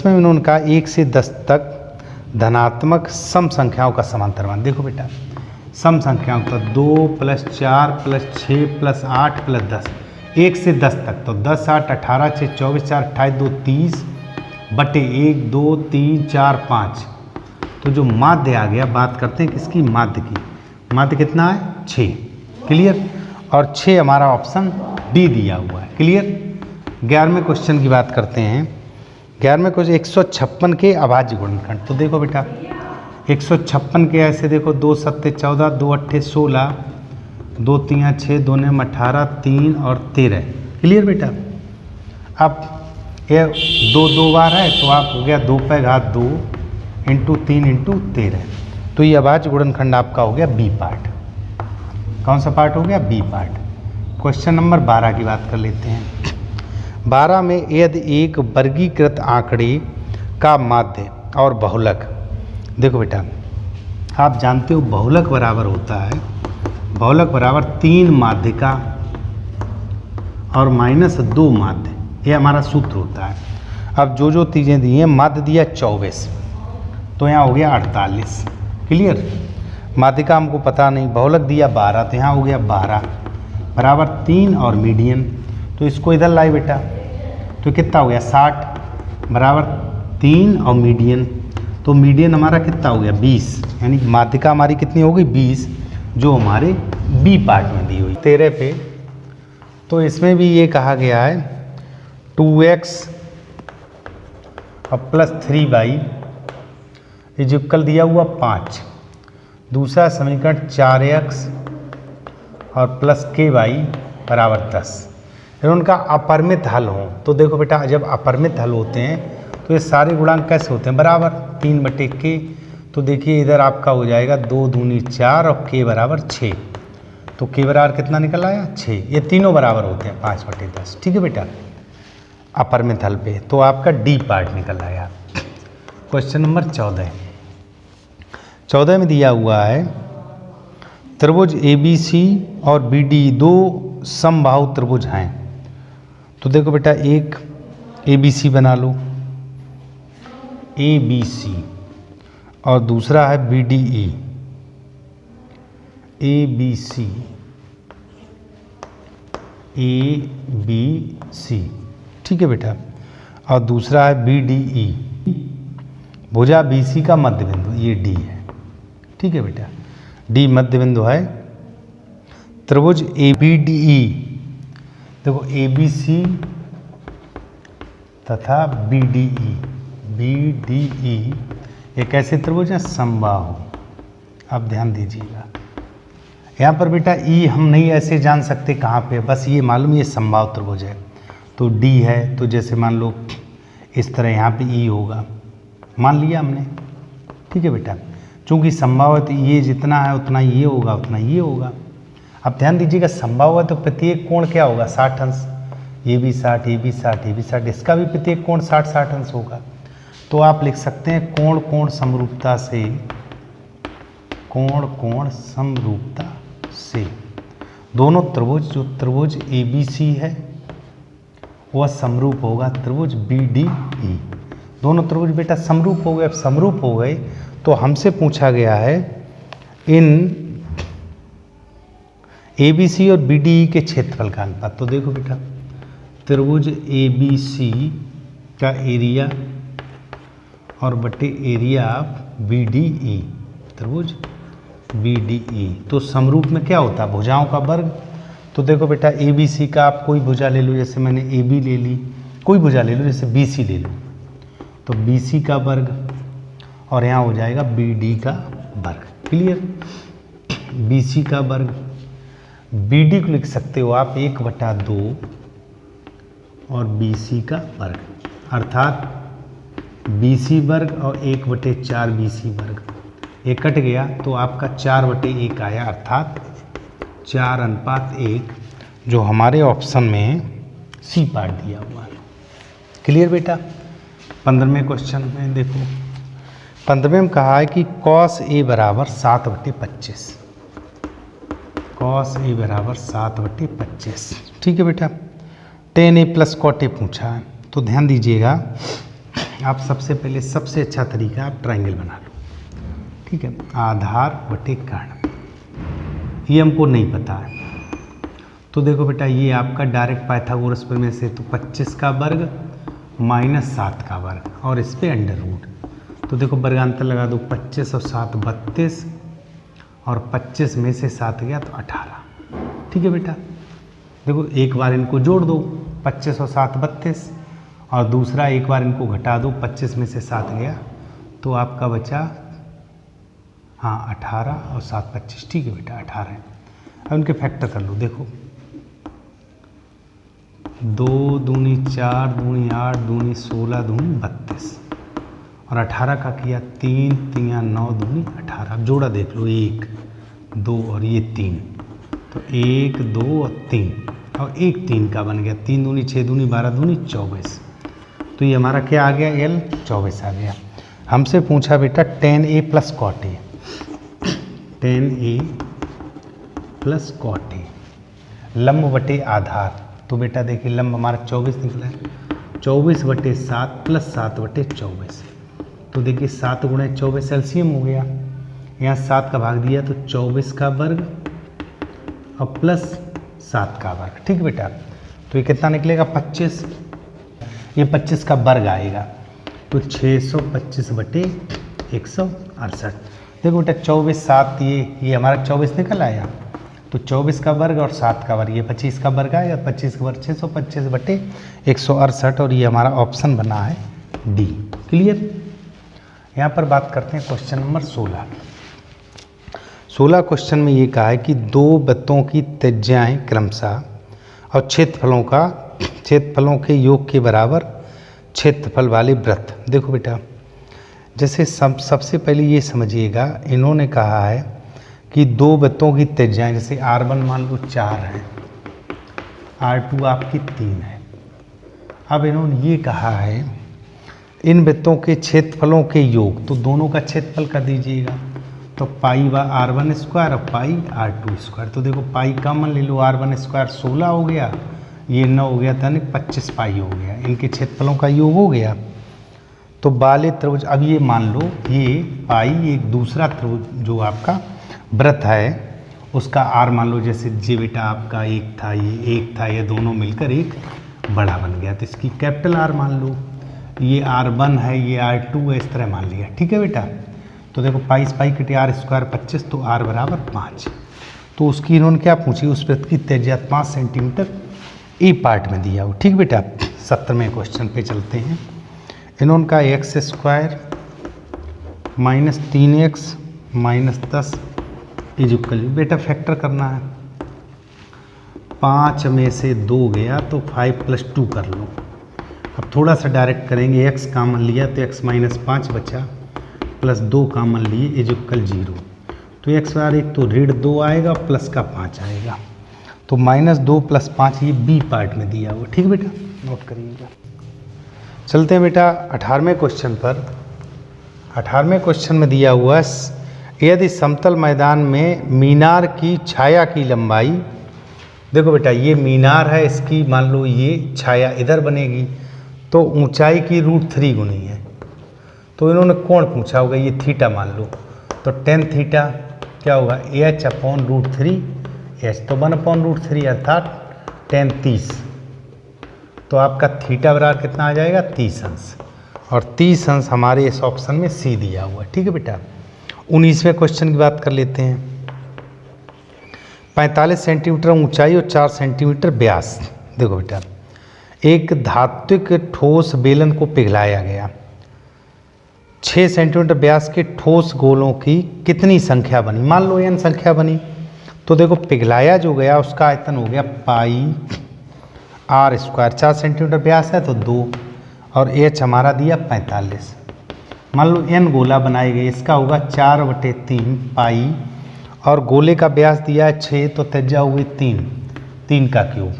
Speaker 1: में उन्होंने कहा 1 से 10 तक धनात्मक सम संख्याओं का समांतर मान। देखो बेटा, सम संख्याओं का 2 + 4 + 6 + 8 + 10, 1 से 10 तक, तो 10 8 18 6 24 4 28 2 30 बटे 1 2 3 4 5। तो जो माध्य आ गया, बात करते हैं किसकी? माध्य की। माध्य कितना है? 6। क्लियर। और 6 हमारा ऑप्शन डी दिया हुआ है। क्लियर। 11वें क्वेश्चन की बात करते हैं। 11वें क्वेश्चन 156 के अभाज्य गुणनखंड। तो देखो बेटा 156 के ऐसे देखो, 2 7 14 2 8 16 2 3 6 2 9 18 3 और 13। क्लियर बेटा। अब ये 2 2 बार है, तो आप हो गया 2 पे घात 2 × 3 × 13। तो ये अभाज्य गुणनखंड आपका हो गया बी पार्ट। कौन सा पार्ट हो गया? B part. क्वेश्चन नंबर 12 की बात कर लेते हैं। 12 में यदि एक वर्गीकृत आंकड़े का माध्य और बहुलक, देखो बेटा आप जानते हो बहुलक बराबर होता है, बहुलक बराबर 3 माध्यिका और -2 माध्य, ये हमारा सूत्र होता है। अब जो चीज़ें दी हैं, माध्य दिया 24, तो यहाँ हो गया 48। क्लियर। माध्यिका हमको पता नहीं, बहुलक दिया 12, तो यहाँ हो गया 12 बराबर 3 और मीडियन, तो इसको इधर लाए बेटा, तो कितना हो गया 60 बराबर 3 और मीडियन, तो मीडियन हमारा कितना हो गया 20, यानी माध्यिका हमारी कितनी हो गई 20, जो हमारे बी पार्ट में दी हुई। 13 पे तो इसमें भी ये कहा गया है 2x और +3y इक्वल दिया हुआ 5। दूसरा समीकरण 4x और +ky बराबर 10। उनका अपरिमित हल हो, तो देखो बेटा जब अपरिमित हल होते हैं तो ये सारे गुणांक कैसे होते हैं? बराबर 3/k। तो देखिए इधर आपका हो जाएगा 2 दूनी 4 और k बराबर 6, तो k बराबर कितना निकल आया? 6। ये तीनों बराबर होते हैं 5/10। ठीक है बेटा। अपरिमित हल पे तो आपका डी पार्ट निकल आया। क्वेश्चन नंबर 14 में दिया हुआ है त्रिभुज ABC और BD दो समबाहु त्रिभुज हैं। तो देखो बेटा एक ABC बना लो, ABC, और दूसरा है BDE, ABC ABC, ठीक है बेटा। और दूसरा है BDE, भुजा BC का मध्य बिंदु, ये D है, ठीक है बेटा। D मध्य बिंदु है। त्रिभुज ABDE, देखो ABC तथा BDE एक ऐसे त्रिभुज है समबाहु। अब ध्यान दीजिएगा, यहाँ पर बेटा E हम नहीं ऐसे जान सकते कहाँ पे, बस ये मालूम ये समबाहु त्रिभुज है। तो D है, तो जैसे मान लो इस तरह यहाँ पे E होगा, मान लिया हमने, ठीक है बेटा। चूँकि समबाहु है तो ये जितना है उतना ये होगा, उतना ये होगा। अब ध्यान दीजिएगा, समबाहु है तो प्रत्येक कोण क्या होगा, 60 अंश। ये भी 60, ये भी 60, ये भी 60, इसका भी प्रत्येक कोण 60 अंश होगा। तो आप लिख सकते हैं कोण कोण समरूपता से, कोण कोण समरूपता से दोनों त्रिभुज, जो त्रिभुज ABC है वह समरूप होगा त्रिभुज BDE। दोनों त्रिभुज बेटा समरूप हो गए। अब समरूप हो गए तो हमसे पूछा गया है इन ABC और BDE के क्षेत्रफल का अनुपात। तो देखो बेटा, त्रिभुज ABC का एरिया और बटे एरिया ऑफ BDE, त्रिभुज BDE तो समरूप में क्या होता है, भुजाओं का वर्ग। तो देखो बेटा ABC का आप कोई भुजा ले लो, जैसे मैंने AB ले ली, कोई भुजा ले लो, जैसे BC ले लो, तो BC का वर्ग और यहाँ हो जाएगा BD का वर्ग। क्लियर, BC का वर्ग, BD को लिख सकते हो आप 1/2 और BC का वर्ग, अर्थात BC वर्ग और 1/4 BC वर्ग। एक कट गया तो आपका 4/1 आया, अर्थात 4:1, जो हमारे ऑप्शन में C पार्ट दिया हुआ है। क्लियर बेटा। 15वें क्वेश्चन में देखो, 15वें में कहा है कि cos A बराबर 7/25, cos A बराबर 7/25, ठीक है बेटा। tan A plus cot A पूछा है, तो ध्यान दीजिएगा, आप सबसे पहले सबसे अच्छा तरीका आप ट्रायंगल बना लो, ठीक है। आधार बटे कर्ण, ये हमको नहीं पता है, तो देखो बेटा ये आपका डायरेक्ट पाइथागोरस प्रमेय से, तो 25 का वर्ग माइनस 7 का वर्ग और इस पे अंडर रूट। तो देखो वर्गांतर लगा दो, 25 और 7 32, और 25 में से 7 गया तो 18, ठीक है बेटा। देखो एक बार इनको जोड़ दो, 25 और 7 32, और दूसरा एक बार इनको घटा दो, 25 में से 7 गया तो आपका बचा 18 और 7 25, ठीक है बेटा 18 है। अब इनके फैक्टर कर लो, देखो 2 दूनी 4 दूनी 8 दूनी 16 दूनी 32, और 18 का किया 3 3 9 दूनी 18। अब जोड़ा देख लो, 1 2 और ये 3, तो 1 2 और 3, और 1 3 का बन गया, 3 दूनी 6 दूनी 12 दूनी 24। तो ये हमारा क्या आ गया, L 24 आ गया। हमसे पूछा बेटा tan A plus cot A, tan A plus cot A, लंब बटे आधार। तो बेटा देखिए लंब हमारा 24 निकला है, 24/7 प्लस 7/24। तो देखिए 7 गुणे 24 एलसीएम हो गया, यहाँ 7 का भाग दिया तो 24 का वर्ग और प्लस 7 का वर्ग, ठीक बेटा। तो ये कितना निकलेगा 25, ये 25 का वर्ग आएगा, तो 625/168। देखो बेटा 24 7 ये हमारा 24 निकल आया, तो 24 का वर्ग और 7 का वर्ग, ये 25 का वर्ग आएगा, 25 का वर्ग 625/168, और ये हमारा ऑप्शन बना है डी। क्लियर। यहाँ पर बात करते हैं क्वेश्चन नंबर 16। 16 क्वेश्चन में ये कहा है कि दो वृत्तों की त्रिज्याएं क्रमशः और क्षेत्रफलों के योग के बराबर क्षेत्रफल वाले वृत्त। देखो बेटा जैसे सबसे पहले ये समझिएगा, इन्होंने कहा है कि दो वृत्तों की त्रिज्याएं, जैसे R1 मान लो 4 है, R2 आपकी 3 है। अब इन्होंने ये कहा है इन वृत्तों के क्षेत्रफलों के योग, तो दोनों का क्षेत्रफल कर दीजिएगा, तो π/R1² और π/R2²। तो देखो पाई कॉमन ले लो, R1² 16 हो गया, ये 9 हो गया, यानी 25 पाई हो गया, इनके क्षेत्रफलों का योग हो गया। तो बाले त्रिभुज, अब ये मान लो ये पाई एक दूसरा त्रिभुज जो आपका वृत्त है उसका आर मान लो, जैसे जे बेटा आपका एक था, ये दोनों मिलकर एक बड़ा बन गया, तो इसकी कैपिटल आर मान लो, ये R1 है, ये R2 है, इस तरह मान लिया। ठीक है बेटा, तो देखो पाई पाई कटे आर स्क्वायर 25, तो R बराबर 5। तो उसकी इन्होंने क्या पूछी, उस वृत्त की त्रिज्या 5 सेंटीमीटर ए पार्ट में दिया हो। ठीक बेटा, 70वें क्वेश्चन पे चलते हैं। इन्होंने का x square minus 3x minus 10 is equal, बेटा फैक्टर करना है। 5 में से 2 गया तो 5 + 2 कर लो। अब थोड़ा सा डायरेक्ट करेंगे, x कॉमन लिया तो x माइनस 5 बचा, प्लस 2 कॉमन लिए इज इक्वल 0। तो x बार एक तो ऋण 2 आएगा, प्लस का 5 आएगा, तो -2 + 5 ये बी पार्ट में दिया हुआ। ठीक बेटा, नोट करिएगा। चलते हैं बेटा 18वें क्वेश्चन पर। 18वें क्वेश्चन में दिया हुआ है, यदि समतल मैदान में मीनार की छाया की लंबाई, देखो बेटा ये मीनार है, इसकी मान लो ये छाया इधर बनेगी, तो ऊंचाई की √3 गुनी है। तो इन्होंने कोण पूछा होगा, ये थीटा मान लो, तो tan थीटा क्या होगा, h/√3, h तो 1/√3 अर्थात tan 30। तो आपका थीटा बराबर कितना आ जाएगा, 30 अंश, और 30 अंश हमारे इस ऑप्शन में सी दिया हुआ है। ठीक है बेटा, 19वें क्वेश्चन की बात कर लेते हैं। 45 सेंटीमीटर ऊंचाई और 4 सेंटीमीटर व्यास। देखो बेटा, एक धात्विक ठोस बेलन को पिघलाया गया, 6 सेंटीमीटर व्यास के ठोस गोलों की कितनी संख्या बनी, मान लो n संख्या बनी। तो देखो पिघलाया जो गया उसका आयतन हो गया पाई r², 4 सेंटीमीटर व्यास है तो 2, और h हमारा दिया 45। मान लो n गोला बनाए गए, इसका होगा 4/3 पाई, और गोले का व्यास दिया है 6, तो त्रिज्या हुई 3 का क्यूब।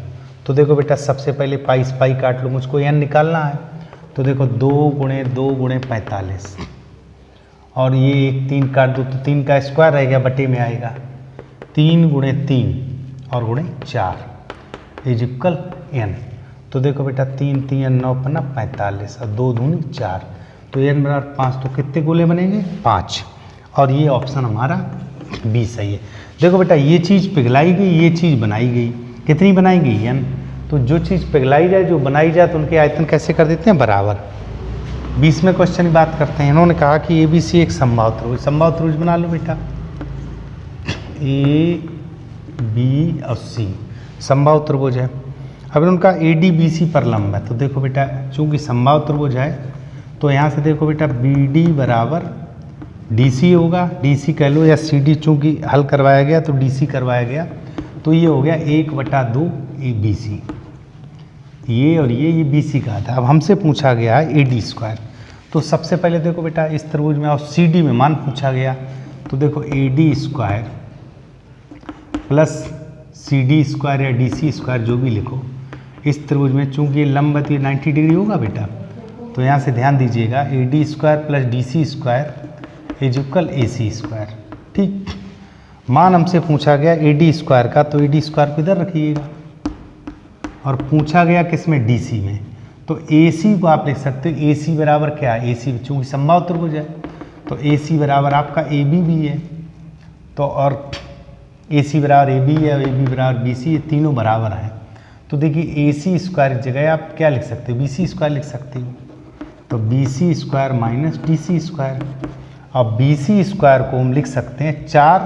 Speaker 1: तो देखो बेटा सबसे पहले पाई से पाई काट लो, मुझको n निकालना है। तो देखो 2 × 2 × 45, और ये एक 3 काट दो तो 3 का स्क्वायर रह गया, बटे में आएगा 3 × 3 और × 4 इज इक्वल n। तो देखो बेटा 3 × 3 = 9 × 45 और 2 दूनी 4, तो n बराबर 5। तो कितने गोले बनेंगे, 5, और ये ऑप्शन हमारा बी सही है। देखो बेटा ये चीज़ पिघलाई गई, ये चीज़ बनाई गई, कितनी बनाई गई n, तो जो चीज़ पिघलाई जाए, जो बनाई जाए, तो उनके आयतन कैसे कर देते हैं, बराबर। 20वें क्वेश्चन की बात करते हैं। इन्होंने कहा कि ABC एक समबाहु त्रिभुज, समबाहु त्रिभुज बना लो बेटा, AB और C समबाहु त्रिभुज है। अब उनका ADBC पर लंब है, तो देखो बेटा चूंकि समबाहु त्रिभुज है, तो यहाँ से देखो बेटा BD बराबर DC होगा, DC कह लो, या CD, चूंकि हल करवाया गया तो DC करवाया गया, तो ये हो गया 1/2 ABC, ये और ये BC का था। अब हमसे पूछा गया है AD², तो सबसे पहले देखो बेटा इस त्रिभुज में और CD में मान पूछा गया, तो देखो AD² प्लस CD² या DC² जो भी लिखो, इस त्रिभुज में चूंकि ये लंब है तो ये 90 डिग्री होगा बेटा। तो यहाँ से ध्यान दीजिएगा, AD² plus DC² is equal AC²। ठीक, मान हमसे पूछा गया AD² का, तो AD² को इधर रखिएगा, और पूछा गया किस में, DC में, तो AC को आप लिख सकते हो, AC बराबर क्या है, AC चूँकि समबाहु त्रिभुज है, तो AC बराबर आपका AB भी है, तो और AC बराबर AB है, और AB बराबर BC, ये तीनों बराबर हैं। तो देखिए AC² की जगह आप क्या लिख सकते हो, BC² लिख सकते हो, तो BC² माइनस DC²। अब BC² को हम लिख सकते हैं 4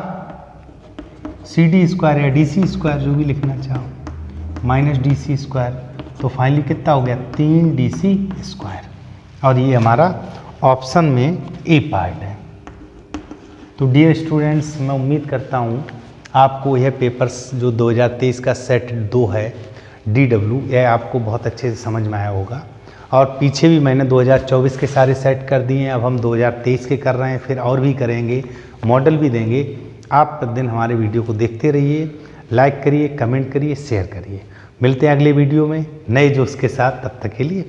Speaker 1: CD² या DC² जो भी लिखना चाहो, माइनस DC²। तो फाइनली कितना हो गया, 3 DC², और ये हमारा ऑप्शन में ए पार्ट है। तो डियर स्टूडेंट्स, मैं उम्मीद करता हूँ आपको यह पेपर्स जो 2023 का सेट 2 है DW, यह आपको बहुत अच्छे से समझ में आया होगा। और पीछे भी मैंने 2024 के सारे सेट कर दिए हैं, अब हम 2023 के कर रहे हैं, फिर और भी करेंगे, मॉडल भी देंगे। आप प्रतिदिन हमारे वीडियो को देखते रहिए, लाइक करिए, कमेंट करिए, शेयर करिए। मिलते हैं अगले वीडियो में नए जोश के साथ, तब तक के लिए